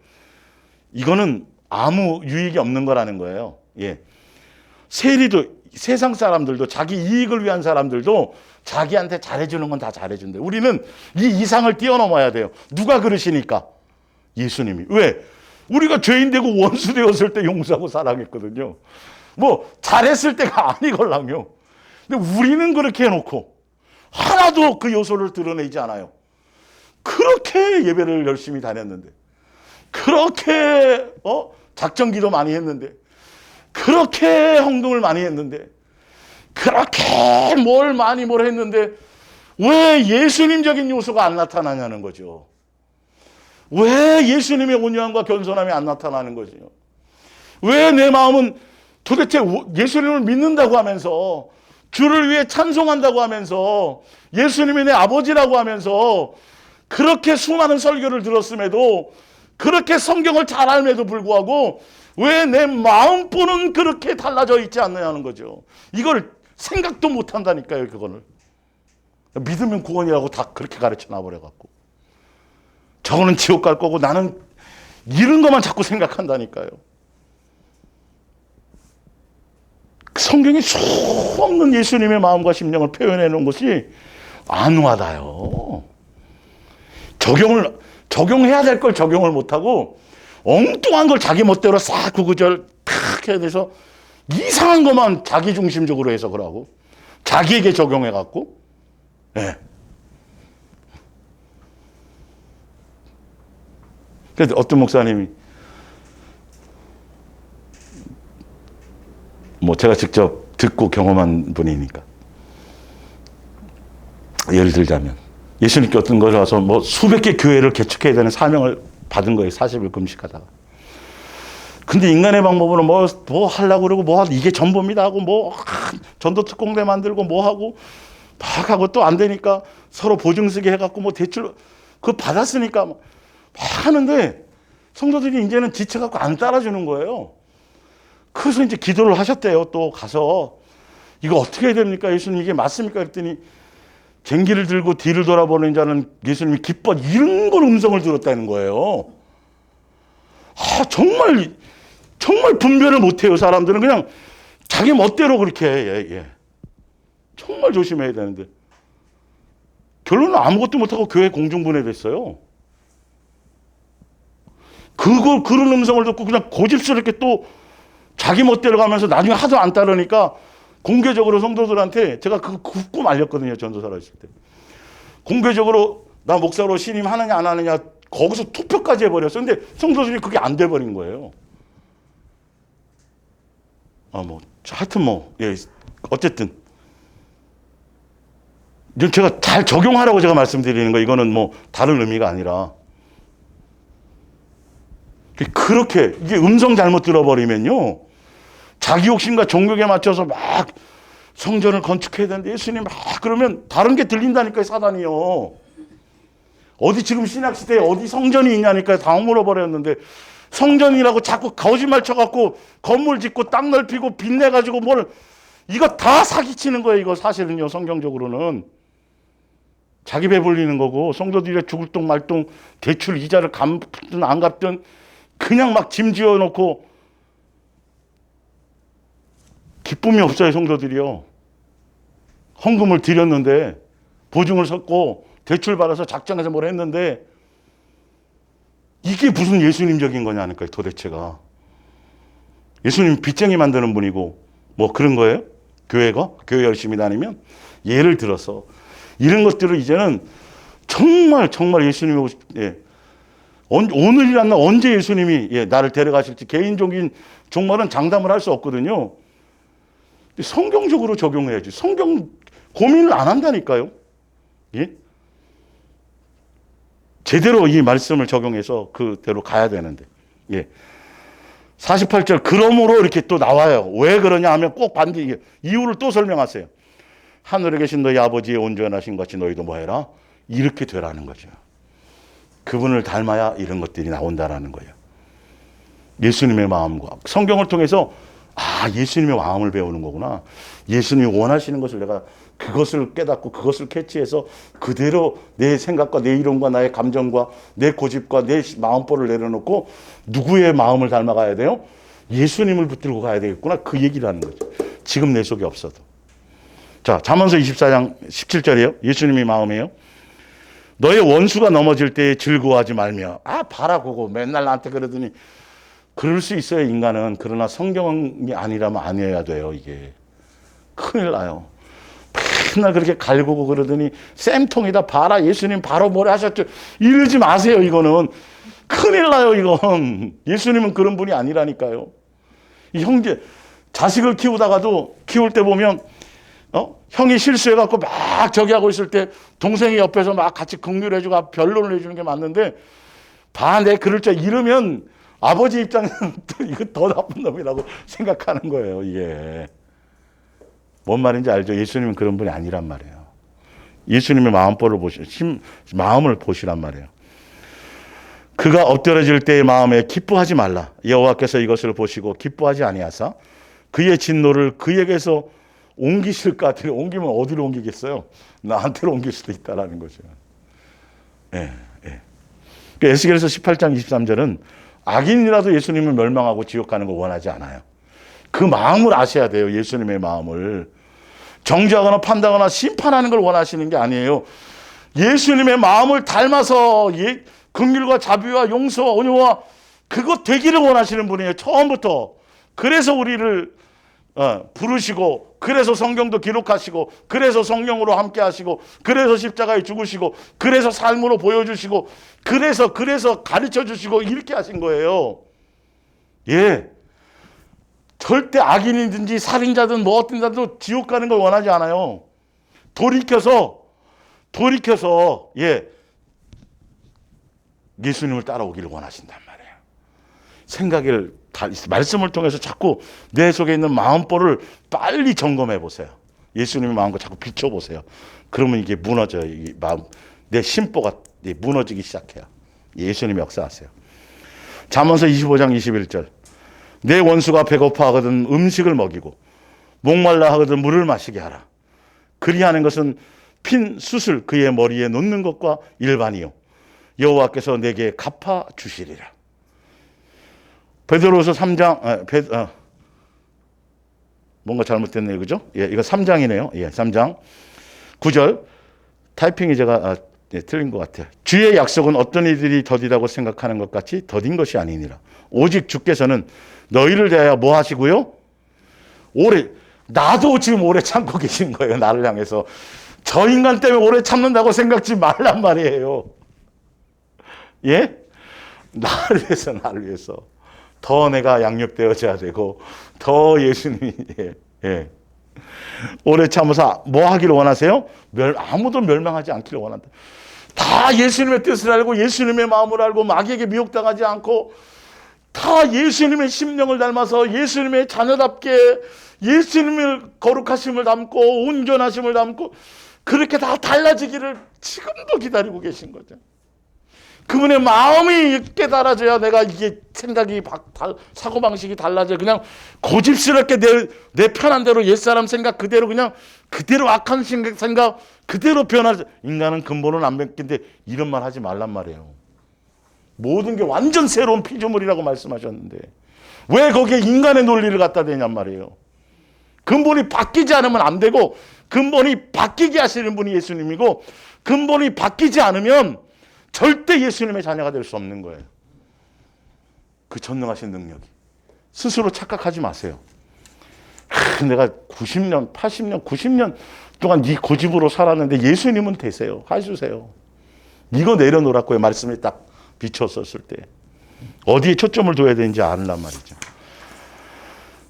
이거는 아무 유익이 없는 거라는 거예요. 세리도, 세상 사람들도, 자기 이익을 위한 사람들도 자기한테 잘해주는 건 다 잘해준대. 우리는 이 이상을 뛰어넘어야 돼요. 누가 그러시니까? 예수님이. 왜? 우리가 죄인 되고 원수 되었을 때 용서하고 사랑했거든요. 뭐 잘했을 때가 아니걸랑요. 근데 우리는 그렇게 해놓고 하나도 그 요소를 드러내지 않아요. 그렇게 예배를 열심히 다녔는데, 그렇게 작전 기도 많이 했는데, 그렇게 헌금을 많이 했는데, 그렇게 뭘 했는데 왜 예수님적인 요소가 안 나타나냐는 거죠. 왜 예수님의 온유함과 겸손함이 안 나타나는 거죠. 왜 내 마음은 도대체 예수님을 믿는다고 하면서, 주를 위해 찬송한다고 하면서, 예수님이 내 아버지라고 하면서 그렇게 수많은 설교를 들었음에도, 그렇게 성경을 잘 알면도 불구하고 왜 내 마음뿐은 그렇게 달라져 있지 않느냐는 거죠. 이걸 생각도 못 한다니까요, 그거를. 믿으면 구원이라고 다 그렇게 가르쳐 놔버려갖고. 저거는 지옥 갈 거고 나는 이런 것만 자꾸 생각한다니까요. 성경이 수없는 예수님의 마음과 심령을 표현해 놓은 것이 안 와닿아요. 적용해야 될 걸 적용을 못하고 엉뚱한 걸 자기 멋대로 싹 구구절 탁 해야 돼서 이상한 것만 자기 중심적으로 해석을 하고 자기에게 적용해 갖고, 예. 그래서 어떤 목사님이 뭐 제가 직접 듣고 경험한 분이니까, 예를 들자면 예수님께 어떤 걸 와서 뭐 수백 개 교회를 개척해야 되는 사명을 받은 거예요. 40일 금식하다가. 근데 인간의 방법으로 뭐 하려고 그러고 이게 전부입니다 하고 전도 특공대 만들고 하고 막 하고 또 안 되니까 서로 보증 쓰게 해갖고 대출 그거 받았으니까 막 하는데 성도들이 이제는 지쳐갖고 안 따라주는 거예요. 그래서 이제 기도를 하셨대요. 또 가서 이거 어떻게 해야 됩니까? 예수님 이게 맞습니까? 그랬더니 쟁기를 들고 뒤를 돌아보는 자는 예수님이 기뻐, 이런 걸 음성을 들었다는 거예요. 정말 분별을 못해요. 사람들은 그냥 자기 멋대로 그렇게 해. 정말 조심해야 되는데 결론은 아무것도 못하고 교회 공중분해됐어요. 그런 음성을 듣고 그냥 고집스럽게 또 자기 멋대로 가면서 나중에 하도 안 따르니까 공개적으로 성도들한테 제가 그거 굽고 말렸거든요. 전도사로 했을 때. 공개적으로 나 목사로 신임하느냐 안 하느냐 거기서 투표까지 해버렸어요. 근데 성도들이 그게 안 돼버린 거예요. 하여튼 어쨌든. 제가 잘 적용하라고 제가 말씀드리는 거, 이거는 다른 의미가 아니라. 그렇게, 이게 음성 잘못 들어버리면요. 자기 욕심과 종교에 맞춰서 막 성전을 건축해야 되는데 예수님 그러면 다른 게 들린다니까요, 사단이요. 어디 지금 신약시대에 어디 성전이 있냐니까요. 다 물어버렸는데 성전이라고 자꾸 거짓말 쳐갖고 건물 짓고 땅 넓히고 빚내가지고 이거 다 사기치는 거예요. 이거 사실은요, 성경적으로는. 자기 배불리는 거고, 성도들이 죽을 똥 말똥 대출 이자를 갚든 안 갚든 그냥 막 짐 지어놓고 기쁨이 없어요, 성도들이요. 헌금을 드렸는데, 보증을 섰고, 대출 받아서 작정해서 뭘 했는데, 이게 무슨 예수님적인 거냐니까요, 도대체가. 예수님 빚쟁이 만드는 분이고, 그런 거예요? 교회가? 교회 열심히 다니면? 예를 들어서, 이런 것들을 이제는 정말 예수님이, 오늘이란 날 언제 예수님이 나를 데려가실지 개인적인 종말은 장담을 할 수 없거든요. 성경적으로 적용해야지. 성경 고민을 안 한다니까요. 예? 제대로 이 말씀을 적용해서 그대로 가야 되는데. 예. 48절, 그러므로 이렇게 또 나와요. 왜 그러냐 하면 꼭 반드시 이유를 또 설명하세요. 하늘에 계신 너희 아버지의 온전하신 같이 너희도 뭐해라? 이렇게 되라는 거죠. 그분을 닮아야 이런 것들이 나온다라는 거예요. 예수님의 마음과 성경을 통해서 예수님의 마음을 배우는 거구나. 예수님이 원하시는 것을 내가 그것을 깨닫고 그것을 캐치해서 그대로 내 생각과 내 이론과 나의 감정과 내 고집과 내 마음보를 내려놓고 누구의 마음을 닮아가야 돼요? 예수님을 붙들고 가야 되겠구나. 그 얘기를 하는 거죠. 지금 내 속에 없어도. 자, 잠언서 24장 17절이에요. 예수님의 마음이에요. 너의 원수가 넘어질 때에 즐거워하지 말며. 봐라 그거 맨날 나한테 그러더니. 그럴 수 있어요, 인간은. 그러나 성경이 아니라면 아니어야 돼요, 이게. 큰일 나요. 맨날 그렇게 갈구고 그러더니 쌤통이다, 봐라 예수님 바로 뭐래 하셨죠. 이러지 마세요. 이거는 큰일 나요, 이건. 예수님은 그런 분이 아니라니까요. 이 형제, 자식을 키우다가도 키울 때 보면, 형이 실수해갖고 막 저기 하고 있을 때 동생이 옆에서 막 같이 긍휼을 해주고 변론을 해주는 게 맞는데, 내 그럴 줄 이러면 아버지 입장에는 또 이거 더 나쁜 놈이라고 생각하는 거예요, 이게. 뭔 말인지 알죠? 예수님은 그런 분이 아니란 말이에요. 예수님의 마음을 보시란 말이에요. 그가 엎드러질 때의 마음에 기뻐하지 말라. 여호와께서 이것을 보시고 기뻐하지 아니하사 그의 진노를 그에게서 옮기실까 하더니 옮기면 어디로 옮기겠어요? 나한테로 옮길 수도 있다라는 거죠. 예, 예. 에스겔서 18장 23절은 악인이라도 예수님을 멸망하고 지옥 가는 걸 원하지 않아요. 그 마음을 아셔야 돼요. 예수님의 마음을. 정죄하거나 판단하거나 심판하는 걸 원하시는 게 아니에요. 예수님의 마음을 닮아서 긍휼과 자비와 용서와 온유와 그것 되기를 원하시는 분이에요. 처음부터. 그래서 우리를 부르시고, 그래서 성경도 기록하시고, 그래서 성령으로 함께 하시고, 그래서 십자가에 죽으시고, 그래서 삶으로 보여주시고, 그래서 가르쳐 주시고 이렇게 하신 거예요. 예. 절대 악인이든지 살인자든 뭐 어떤 자도 지옥 가는 걸 원하지 않아요. 돌이켜서 예수님을 따라오기를 원하신단 말이에요. 말씀을 통해서 자꾸 내 속에 있는 마음보를 빨리 점검해 보세요. 예수님의 마음과 자꾸 비춰보세요. 그러면 이게 무너져요. 이 마음, 내 심보가 무너지기 시작해요. 예수님이 역사하세요. 잠언서 25장 21절. 내 원수가 배고파 하거든 음식을 먹이고 목말라 하거든 물을 마시게 하라. 그리하는 것은 핀 숯을 그의 머리에 놓는 것과 일반이요 여호와께서 내게 갚아 주시리라. 베드로후서 3장 뭔가 잘못됐네요. 그죠? 예, 이거 3장이네요. 예, 3장 9절. 타이핑이 제가 틀린 것 같아요. 주의 약속은 어떤 이들이 더디다고 생각하는 것 같이 더딘 것이 아니니라. 오직 주께서는 너희를 대하여 뭐 하시고요? 나도 지금 오래 참고 계신 거예요. 나를 향해서. 저 인간 때문에 오래 참는다고 생각지 말란 말이에요. 예? 나를 위해서. 더 내가 양육되어져야 되고, 더 예수님이, 오래 참아서 뭐 하기를 원하세요? 아무도 멸망하지 않기를 원한다. 다 예수님의 뜻을 알고, 예수님의 마음을 알고, 마귀에게 미혹당하지 않고, 다 예수님의 심령을 닮아서 예수님의 자녀답게 예수님의 거룩하심을 담고 온전하심을 담고 그렇게 다 달라지기를 지금도 기다리고 계신 거죠. 그분의 마음이 깨달아져야 내가 이게 생각이 사고방식이 달라져요. 그냥 고집스럽게 내 편한 대로 옛사람 생각 그대로 그대로 악한 생각 그대로 변하죠. 인간은 근본은 안 바뀌는데 이런 말 하지 말란 말이에요. 모든 게 완전 새로운 피조물이라고 말씀하셨는데 왜 거기에 인간의 논리를 갖다 대냔 말이에요. 근본이 바뀌지 않으면 안 되고 근본이 바뀌게 하시는 분이 예수님이고 근본이 바뀌지 않으면 절대 예수님의 자녀가 될 수 없는 거예요. 그 전능하신 능력이. 스스로 착각하지 마세요. 내가 90년, 80년, 90년 동안 이 고집으로 살았는데 예수님은 되세요. 해주세요. 이거 내려놓으라고요. 말씀이 딱 비쳤었을 때. 어디에 초점을 둬야 되는지 아는란 말이죠.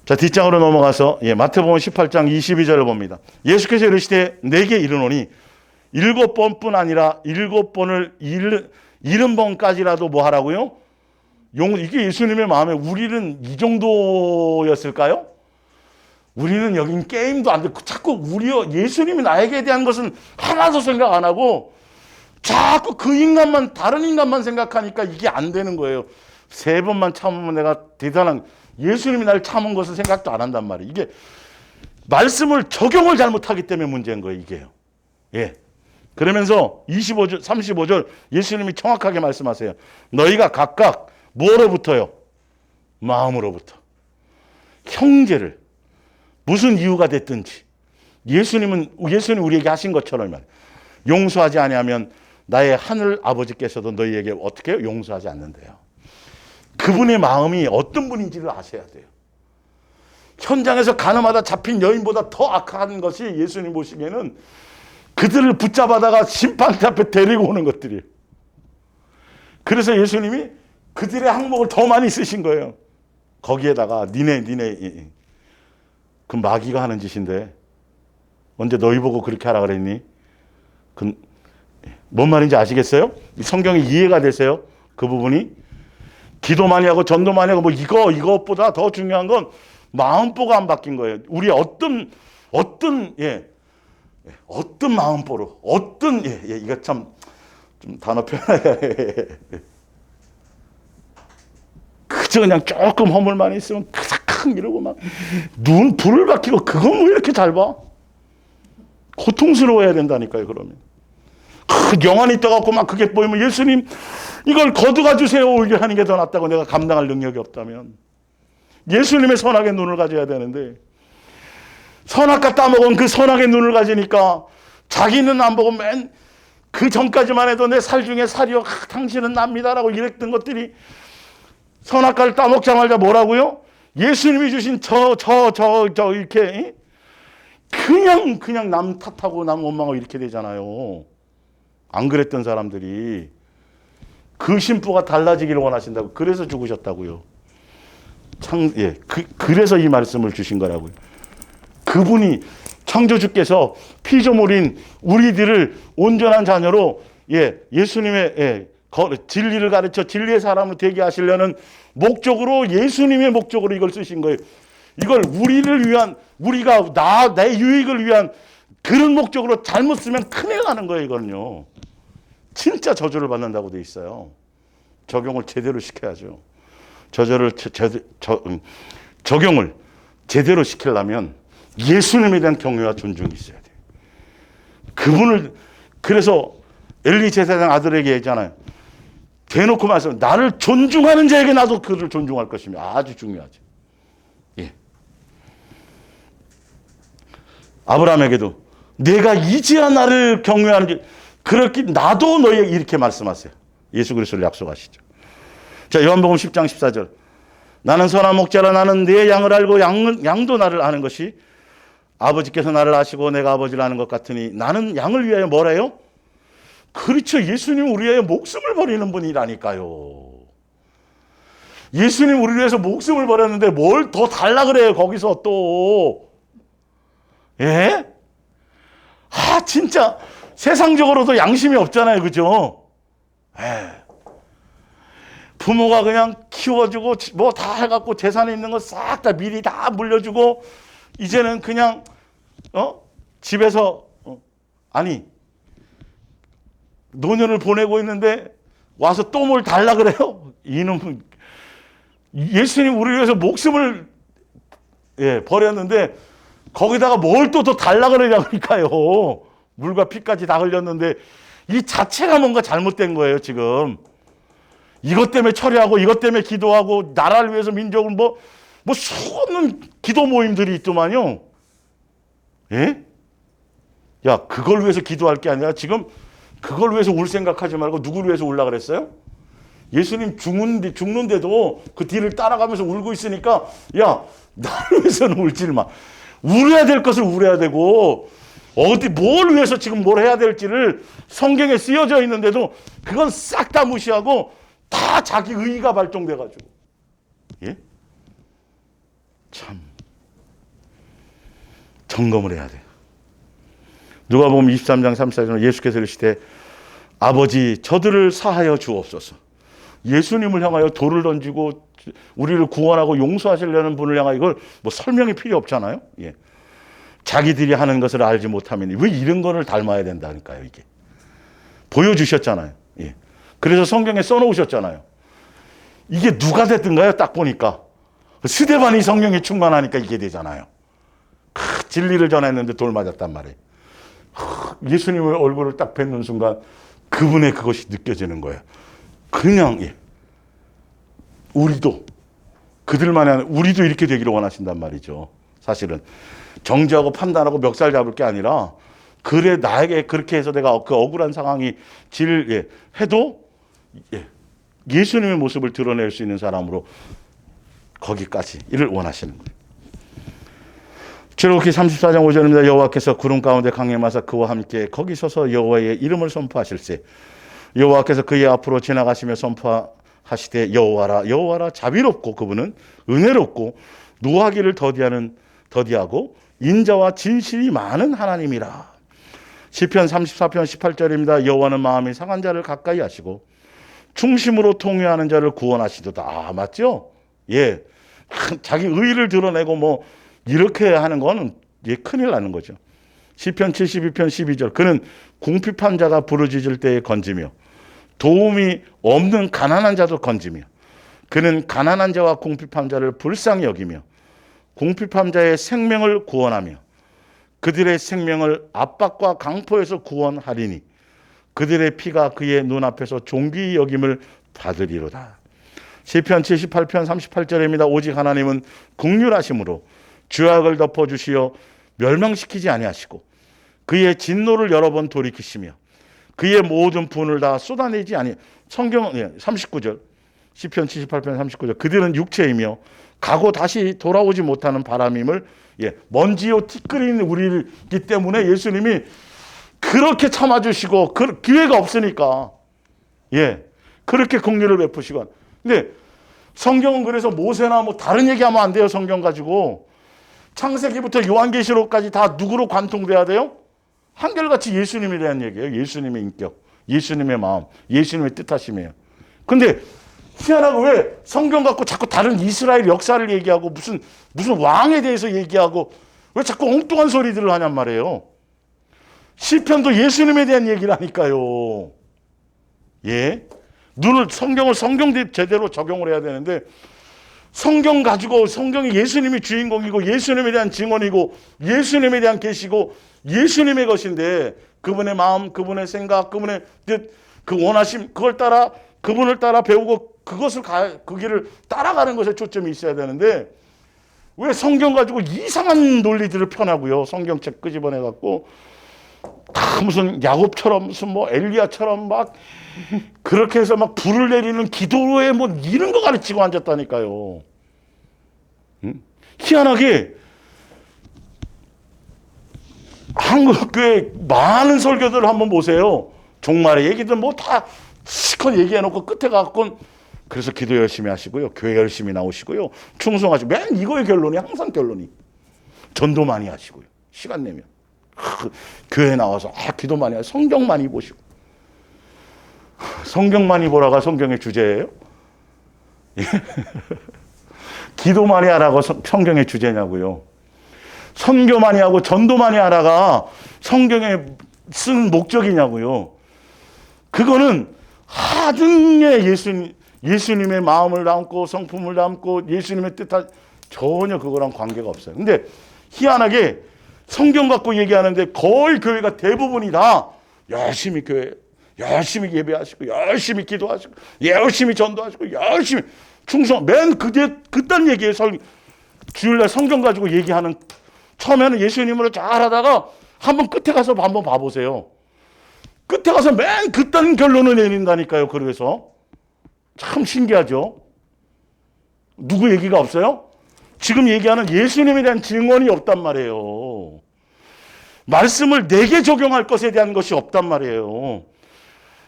자, 뒷장으로 넘어가서 마태복음 18장 22절을 봅니다. 예수께서 이르시되 내게 이르노니 7번뿐 아니라 7번을 70번까지라도 뭐 하라고요? 이게 예수님의 마음에 우리는 이 정도였을까요? 우리는 여긴 게임도 안 되고 자꾸 예수님이 나에게 대한 것은 하나도 생각 안 하고 자꾸 그 인간만 다른 인간만 생각하니까 이게 안 되는 거예요. 3번만 참으면 내가 대단한 예수님이 날 참은 것을 생각도 안 한단 말이에요. 이게 말씀을 적용을 잘못하기 때문에 문제인 거예요. 이게요. 예. 그러면서 35절 예수님이 정확하게 말씀하세요. 너희가 각각 뭐로부터요? 마음으로부터. 형제를 무슨 이유가 됐든지 예수님 우리에게 하신 것처럼 용서하지 아니하면 나의 하늘 아버지께서도 너희에게 어떻게 해요? 용서하지 않는데요. 그분의 마음이 어떤 분인지를 아셔야 돼요. 현장에서 가늠하다 잡힌 여인보다 더 악한 것이 예수님 보시기에는 그들을 붙잡아다가 심판대 앞에 데리고 오는 것들이에요. 그래서 예수님이 그들의 항목을 더 많이 쓰신 거예요. 거기에다가 니네 그 마귀가 하는 짓인데 언제 너희 보고 그렇게 하라 그랬니? 뭔 말인지 아시겠어요? 성경이 이해가 되세요? 그 부분이 기도 많이 하고 전도 많이 하고 뭐 이것보다 더 중요한 건 마음보가 안 바뀐 거예요. 우리 어떤 마음보로 이거 참 좀 단어 표현해야 그저 그냥 조금 허물만 있으면 크삭 이러고 막 눈 불을 밝히고 그건 왜 이렇게 잘 봐? 고통스러워야 된다니까요. 그러면 영안이 떠갖고 막 그게 보이면 예수님 이걸 거두가 주세요 이렇게 하는 게 더 낫다고 내가 감당할 능력이 없다면 예수님의 선악의 눈을 가져야 되는데 선악과 따먹은 그 선악의 눈을 가지니까 자기는 안 보고 그 전까지만 해도 내 살 중에 살이요 당신은 납니다라고 이랬던 것들이 선악과를 따먹자마자 뭐라고요? 예수님이 주신 이렇게 그냥 남 탓하고 남 원망하고 이렇게 되잖아요. 안 그랬던 사람들이 그 심부가 달라지기를 원하신다고 그래서 죽으셨다고요. 그래서 이 말씀을 주신 거라고요. 그분이 창조주께서 피조물인 우리들을 온전한 자녀로 예수님의 진리를 가르쳐 진리의 사람을 되게 하시려는 목적으로 예수님의 목적으로 이걸 쓰신 거예요. 이걸 우리를 위한 우리가 내 유익을 위한 그런 목적으로 잘못 쓰면 큰일 나는 거예요. 이거는요. 진짜 저주를 받는다고 돼 있어요. 적용을 제대로 시켜야죠. 적용을 제대로 시키려면 예수님에 대한 경외와 존중이 있어야 돼요. 그분을 그래서 엘리 제사장 아들에게 했잖아요. 대놓고 말씀 나를 존중하는 자에게 나도 그를 존중할 것이며 아주 중요하죠. 예. 아브라함에게도 내가 이제야 나를 경외하는지 그렇게 나도 너에게 이렇게 말씀하세요. 예수 그리스도를 약속하시죠. 자, 요한복음 10장 14절. 나는 선한 목자라 나는 내 양을 알고 양도 나를 아는 것이 아버지께서 나를 아시고 내가 아버지를 아는 것 같으니 나는 양을 위하여 뭐래요? 그렇죠. 예수님 우리 위하여 목숨을 버리는 분이라니까요. 예수님 우리 위해서 목숨을 버렸는데 뭘 더 달라 그래요. 거기서 또. 예? 진짜 세상적으로도 양심이 없잖아요. 그죠? 예. 부모가 그냥 키워주고 뭐 다 해갖고 재산에 있는 거 싹 다 미리 다 물려주고 이제는 그냥 집에서 노년을 보내고 있는데 와서 또 뭘 달라 그래요? 이놈은 예수님 우리 위해서 목숨을 버렸는데 거기다가 뭘 또 더 달라 그러냐니까요. 물과 피까지 다 흘렸는데 이 자체가 뭔가 잘못된 거예요. 지금 이것 때문에 철회하고 이것 때문에 기도하고 나라를 위해서 민족을 뭐 수없는 기도 모임들이 있더만요. 예? 야, 그걸 위해서 기도할 게 아니라 지금 그걸 위해서 울 생각하지 말고 누구를 위해서 울라 그랬어요? 예수님 죽는데도 그 뒤를 따라가면서 울고 있으니까 야, 나를 위해서는 울지를 마. 울어야 될 것을 울어야 되고 뭘 위해서 지금 뭘 해야 될지를 성경에 쓰여져 있는데도 그건 싹 다 무시하고 다 자기 의의가 발동돼가지고 예? 참 점검을 해야 돼요. 누가복음 23장 34절에 예수께서 이르시되 아버지 저들을 사하여 주옵소서. 예수님을 향하여 돌을 던지고 우리를 구원하고 용서하시려는 분을 향하여 이걸 뭐 설명이 필요 없잖아요. 예. 자기들이 하는 것을 알지 못하면 왜 이런 거를 닮아야 된다니까요. 이게 보여주셨잖아요. 예. 그래서 성경에 써놓으셨잖아요. 이게 누가 됐든가요? 딱 보니까 스데반이 성령에 충만하니까 이게 되잖아요. 진리를 전했는데 돌 맞았단 말이에요. 예수님의 얼굴을 딱 뵙는 순간 그분의 그것이 느껴지는 거예요. 그냥 우리도 그들만의 우리도 이렇게 되기를 원하신단 말이죠. 사실은 정죄하고 판단하고 멱살 잡을 게 아니라 그래 나에게 그렇게 해서 내가 그 억울한 상황이 해도 예수님의 모습을 드러낼 수 있는 사람으로 거기까지 이를 원하시는 거예요. 출애굽기 34장 5절입니다. 여호와께서 구름 가운데 강림하사 그와 함께 거기 서서 여호와의 이름을 선포하실세 여호와께서 그의 앞으로 지나가시며 하시되 여호와라 여호와라 자비롭고 그분은 은혜롭고 노하기를 더디하고 인자와 진실이 많은 하나님이라. 시편 34편 18절입니다. 여호와는 마음이 상한 자를 가까이 하시고 중심으로 통회하는 자를 구원하시도다. 아, 맞죠? 예. 자기 의의를 드러내고 뭐 이렇게 하는 거는 큰일 나는 거죠. 시편 72편 12절 그는 궁핍한 자가 부르짖을 때에 건지며 도움이 없는 가난한 자도 건지며 그는 가난한 자와 궁핍한 자를 불쌍히 여기며 궁핍한 자의 생명을 구원하며 그들의 생명을 압박과 강포에서 구원하리니 그들의 피가 그의 눈앞에서 존귀히 여김을 받으리로다. 시편 78편 38절입니다. 오직 하나님은 긍휼하심으로 죄악을 덮어주시어 멸망시키지 아니하시고 그의 진노를 여러 번 돌이키시며 그의 모든 분을 다 쏟아내지 아니. 성경 39절 시편 78편 39절 그들은 육체이며 가고 다시 돌아오지 못하는 바람임을 먼지요 티끌인 우리이기 때문에 예수님이 그렇게 참아주시고 기회가 없으니까 그렇게 긍휼을 베푸시고. 근데 성경은 그래서 모세나 뭐 다른 얘기하면 안 돼요. 성경 가지고 창세기부터 요한계시록까지 다 누구로 관통돼야 돼요? 한결같이 예수님에 대한 얘기예요. 예수님의 인격, 예수님의 마음, 예수님의 뜻하심이에요. 근데 희한하고 왜 성경 갖고 자꾸 다른 이스라엘 역사를 얘기하고 무슨 왕에 대해서 얘기하고 왜 자꾸 엉뚱한 소리들을 하냔 말이에요. 시편도 예수님에 대한 얘기를 하니까요. 성경을 제대로 적용을 해야 되는데 성경 가지고 성경이 예수님이 주인공이고 예수님에 대한 증언이고 예수님에 대한 계시고 예수님의 것인데 그분의 마음, 그분의 생각, 그분의 뜻, 그 원하심 그분을 따라 배우고 그 길을 따라가는 것에 초점이 있어야 되는데 왜 성경 가지고 이상한 논리들을 펴나고요. 성경책 끄집어내 갖고 다 무슨 야곱처럼 무슨 뭐 엘리야처럼 막 그렇게 해서 막 불을 내리는 기도에 뭐 이런 거 가르치고 앉았다니까요. 희한하게 한국교회 많은 설교들을 한번 보세요. 종말의 얘기들 뭐 다 시컷 얘기해놓고 끝에 갖고 그래서 기도 열심히 하시고요. 교회 열심히 나오시고요. 충성하시고 맨 이거의 결론이 항상 결론이 전도 많이 하시고요. 시간 내면 교회 나와서 기도 많이 하시고 성경 많이 보시고 성경 많이 보라가 성경의 주제예요? 기도 많이 하라고 성경의 주제냐고요. 선교 많이 하고 전도 많이 하라가 성경에 쓴 목적이냐고요. 그거는 하등의 예수님의 마음을 담고 성품을 담고 예수님의 뜻한 전혀 그거랑 관계가 없어요. 근데 희한하게 성경 갖고 얘기하는데 거의 교회가 대부분이 다 열심히 열심히 예배하시고 열심히 기도하시고 열심히 전도하시고 열심히 충성 맨 그딴 얘기예요. 주일날 성경 가지고 얘기하는 처음에는 예수님으로 잘 하다가 한번 끝에 가서 한번 봐보세요. 끝에 가서 맨 그딴 결론을 내린다니까요. 그래서 참 신기하죠. 누구 얘기가 없어요? 지금 얘기하는 예수님에 대한 증언이 없단 말이에요. 말씀을 내게 적용할 것에 대한 것이 없단 말이에요.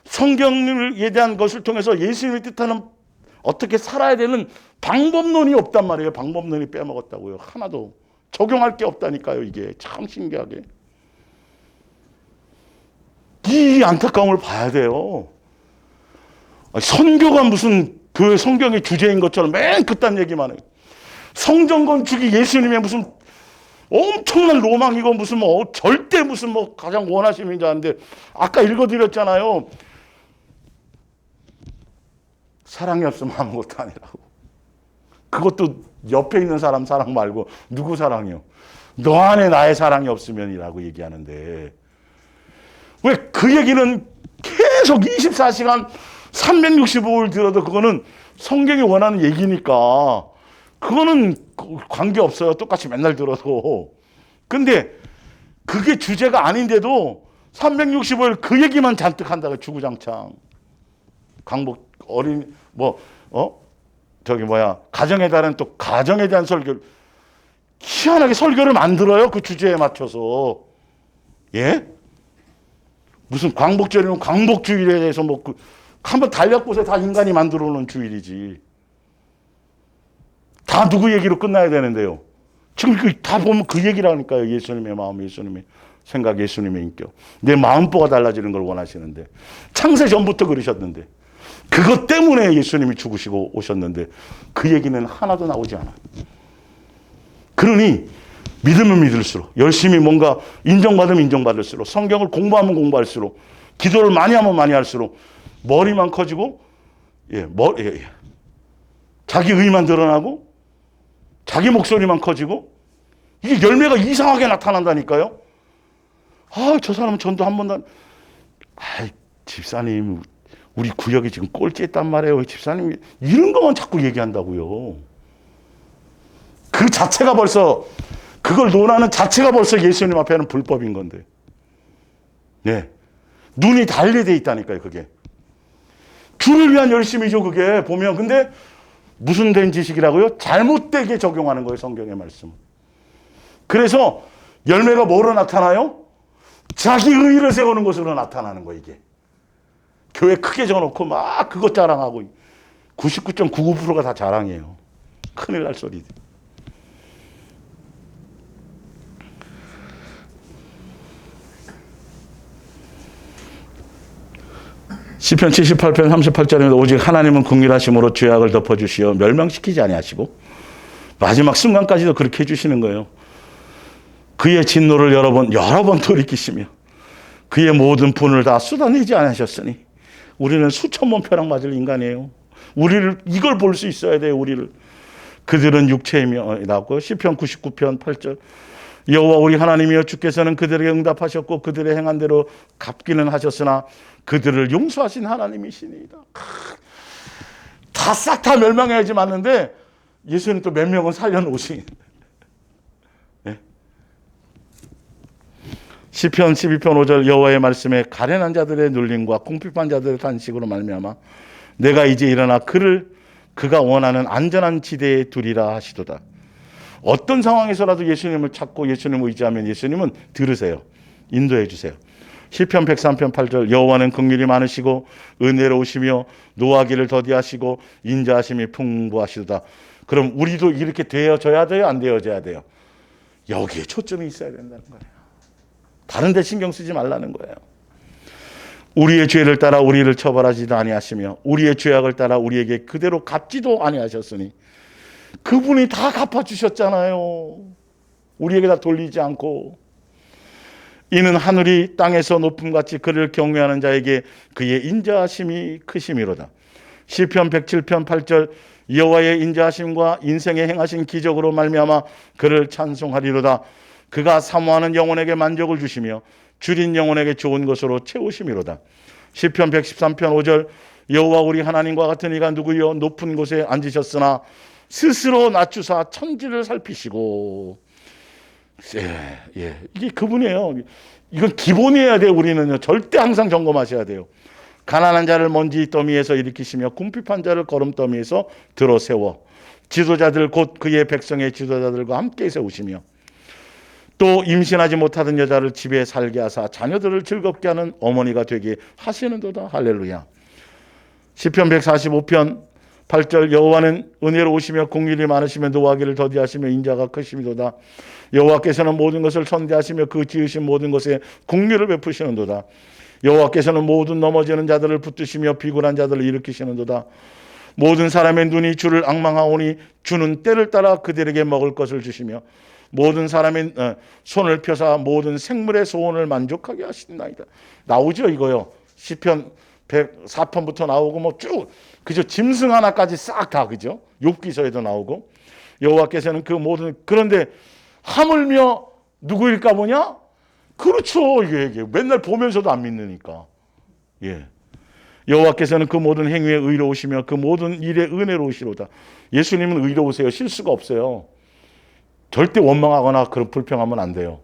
성경에 대한 것을 통해서 예수님이 뜻하는 어떻게 살아야 되는 방법론이 없단 말이에요. 방법론이 빼먹었다고요. 하나도 적용할 게 없다니까요. 이게 참 신기하게. 이 안타까움을 봐야 돼요. 선교가 무슨 교회 성경의 주제인 것처럼 맨 그딴 얘기만 해요. 성전 건축이 예수님의 무슨 엄청난 로망이고 무슨 뭐 절대 무슨 뭐 가장 원하시는 줄 아는데 아까 읽어드렸잖아요. 사랑이 없으면 아무것도 아니라고. 그것도 옆에 있는 사람 사랑 말고 누구 사랑이요? 너 안에 나의 사랑이 없으면이라고 얘기하는데 왜 그 얘기는 계속 24시간 365일 들어도 그거는 성경이 원하는 얘기니까 그거는 관계없어요. 똑같이 맨날 들어도. 근데 그게 주제가 아닌데도 365일 그 얘기만 잔뜩 한다고 주구장창. 강복 어린 가정에 대한 또 가정에 대한 설교 희한하게 설교를 만들어요. 그 주제에 맞춰서. 무슨 광복절이면 광복주일에 대해서 한번 달력보세 다 인간이 만들어 놓은 주일이지. 다 누구 얘기로 끝나야 되는데요. 지금 다 보면 그 얘기라니까요. 예수님의 마음, 예수님의 생각, 예수님의 인격. 내 마음보가 달라지는 걸 원하시는데. 창세 전부터 그러셨는데. 그것 때문에 예수님이 죽으시고 오셨는데 그 얘기는 하나도 나오지 않아요. 그러니 믿으면 믿을수록, 열심히 뭔가 인정받으면 인정받을수록, 성경을 공부하면 공부할수록, 기도를 많이 하면 많이 할수록 머리만 커지고 자기 의만 드러나고 자기 목소리만 커지고 이게 열매가 이상하게 나타난다니까요. 아, 저 사람은 전도 한 번도 집사님 우리 구역이 지금 꼴찌했단 말이에요. 집사님이 이런 것만 자꾸 얘기한다고요. 그 자체가 벌써 그걸 논하는 자체가 벌써 예수님 앞에는 불법인 건데. 네. 눈이 달리돼 있다니까요, 그게. 주를 위한 열심이죠, 그게. 보면. 근데 무슨 된 지식이라고요? 잘못되게 적용하는 거예요, 성경의 말씀. 그래서 열매가 뭐로 나타나요? 자기 의의를 세우는 것으로 나타나는 거예요, 이게. 교회 크게 적어놓고 막 그것 자랑하고 99.99%가 다 자랑이에요. 큰일 날 소리들. 시편 78편 38절입니다. 오직 하나님은 긍휼하심으로 죄악을 덮어주시어 멸망시키지 아니하시고 마지막 순간까지도 그렇게 해주시는 거예요. 그의 진노를 여러 번 돌이키시며 그의 모든 분을 다 쏟아내지 않으셨으니 우리는 수천 번 벼락 맞을 인간이에요. 우리를 이걸 볼 수 있어야 돼요. 우리를. 그들은 육체이며 나왔고 시편 99편 8절 여호와 우리 하나님이여 주께서는 그들에게 응답하셨고 그들의 행한 대로 갚기는 하셨으나 그들을 용서하신 하나님이시니이다. 다 싹 다 멸망해야지 맞는데 예수님 또 몇 명은 살려놓으신. 네. 시편 12편 5절 여호와의 말씀에 가련한 자들의 눌림과 궁핍한 자들의 탄식으로 말미암아 내가 이제 일어나 그가 원하는 안전한 지대에 두리라 하시도다. 어떤 상황에서라도 예수님을 찾고 예수님을 의지하면 예수님은 들으세요. 인도해 주세요. 시편 103편 8절 여호와는 긍휼이 많으시고 은혜로우시며 노하기를 더디하시고 인자하심이 풍부하시도다. 그럼 우리도 이렇게 되어져야 돼요? 안 되어져야 돼요? 여기에 초점이 있어야 된다는 거예요. 다른 데 신경 쓰지 말라는 거예요. 우리의 죄를 따라 우리를 처벌하지도 아니하시며 우리의 죄악을 따라 우리에게 그대로 갚지도 아니하셨으니 그분이 다 갚아주셨잖아요. 우리에게 다 돌리지 않고. 이는 하늘이 땅에서 높음같이 그를 경외하는 자에게 그의 인자하심이 크심이로다. 시편 107편 8절 여호와의 인자하심과 인생에 행하신 기적으로 말미암아 그를 찬송하리로다. 그가 사모하는 영혼에게 만족을 주시며 줄인 영혼에게 좋은 것으로 채우심이로다. 시편 113편 5절 여호와 우리 하나님과 같은 이가 누구요? 높은 곳에 앉으셨으나 스스로 낮추사 천지를 살피시고. 이게 그분이에요. 이건 기본이어야 돼요. 우리는요. 절대 항상 점검하셔야 돼요. 가난한 자를 먼지 더미에서 일으키시며 궁핍한 자를 거름더미에서 들어 세워 지도자들 곧 그의 백성의 지도자들과 함께 세우시며 또 임신하지 못하던 여자를 집에 살게 하사 자녀들을 즐겁게 하는 어머니가 되게 하시는도다. 할렐루야. 시편 145편 8절 여호와는 은혜로우시며 긍휼이 많으시며 노하기를 더디하시며 인자가 크심이도다. 여호와께서는 모든 것을 선대하시며 그 지으신 모든 것에 긍휼을 베푸시는도다. 여호와께서는 모든 넘어지는 자들을 붙드시며 비굴한 자들을 일으키시는도다. 모든 사람의 눈이 주를 앙망하오니 주는 때를 따라 그들에게 먹을 것을 주시며 모든 사람의 손을 펴사 모든 생물의 소원을 만족하게 하신다이다. 나오죠 이거요. 시편 104편부터 나오고 뭐 쭉 그죠. 짐승 하나까지 싹 다 그죠. 욥기서에도 나오고 여호와께서는 그 모든 그런데 하물며 누구일까 보냐? 그렇죠. 이게 맨날 보면서도 안 믿으니까. 예. 여호와께서는 그 모든 행위에 의로우시며 그 모든 일에 은혜로우시로다. 예수님은 의로우세요. 실수가 없어요. 절대 원망하거나 그런 불평하면 안 돼요.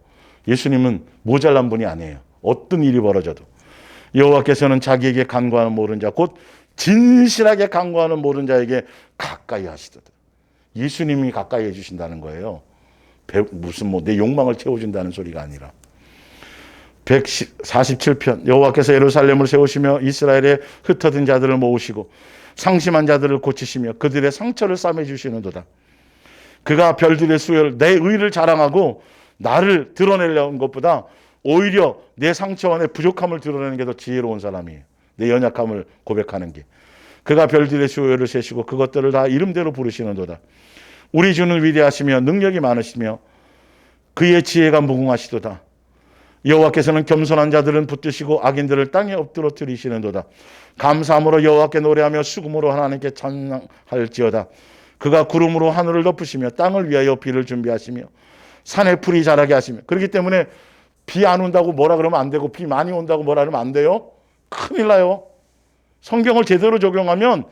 예수님은 모자란 분이 아니에요. 어떤 일이 벌어져도. 여호와께서는 자기에게 간구하는 모든 자, 곧 진실하게 간구하는 모든 자에게 가까이 하시도다. 예수님이 가까이 해주신다는 거예요. 무슨 내 욕망을 채워준다는 소리가 아니라. 147편 여호와께서 예루살렘을 세우시며 이스라엘의 흩어진 자들을 모으시고 상심한 자들을 고치시며 그들의 상처를 싸매 주시는도다. 그가 별들의 수요를 내 의를 자랑하고 나를 드러내려는 것보다 오히려 내 상처와 내 부족함을 드러내는 게 더 지혜로운 사람이에요. 내 연약함을 고백하는 게. 그가 별들의 수요를 세시고 그것들을 다 이름대로 부르시는도다. 우리 주는 위대하시며 능력이 많으시며 그의 지혜가 무궁하시도다. 여호와께서는 겸손한 자들은 붙드시고 악인들을 땅에 엎드러뜨리시는도다. 감사함으로 여호와께 노래하며 수금으로 하나님께 찬양할지어다. 그가 구름으로 하늘을 덮으시며 땅을 위하여 비를 준비하시며 산에 풀이 자라게 하시며. 그렇기 때문에 비 안 온다고 뭐라 그러면 안 되고 비 많이 온다고 뭐라 그러면 안 돼요. 큰일 나요. 성경을 제대로 적용하면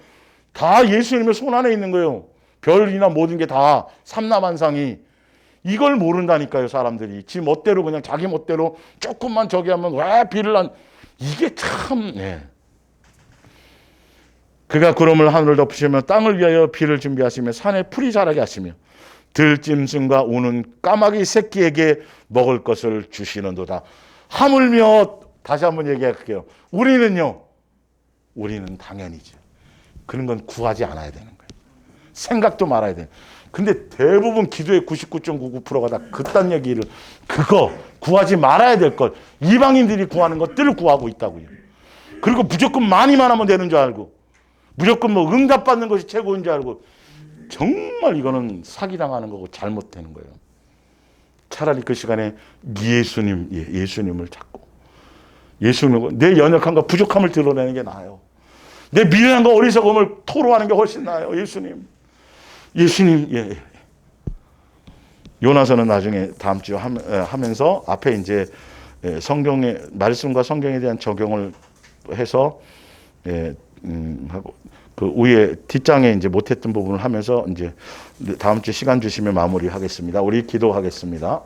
다 예수님의 손 안에 있는 거예요. 별이나 모든 게 다 삼라만상이. 이걸 모른다니까요, 사람들이. 지 멋대로 그냥 자기 멋대로 조금만 저기 하면 왜 비를 안. 이게 참. 네. 그가 구름을 하늘을 덮으시며 땅을 위하여 비를 준비하시며 산에 풀이 자라게 하시며 들짐승과 우는 까마귀 새끼에게 먹을 것을 주시는도다. 하물며 다시 한번 얘기할게요. 우리는요. 우리는 당연히죠. 그런 건 구하지 않아야 되는 거예요. 생각도 말아야 돼요. 근데 대부분 기도의 99.99%가 다 그딴 얘기를 그거 구하지 말아야 될 것 이방인들이 구하는 것들을 구하고 있다고요. 그리고 무조건 많이만 하면 되는 줄 알고 무조건 뭐 응답받는 것이 최고인 줄 알고 정말 이거는 사기당하는 거고 잘못되는 거예요. 차라리 그 시간에 예수님을 찾고 예수님을 내 연약함과 부족함을 드러내는 게 나아요. 내 미련함과 어리석음을 토로하는 게 훨씬 나아요. 예수님. 예. 요나서는 나중에 다음 주 하면서 앞에 이제 성경의 말씀과 성경에 대한 적용을 해서 하고 그 위에 뒷장에 이제 못했던 부분을 하면서 이제 다음 주 시간 주시면 마무리하겠습니다. 우리 기도하겠습니다.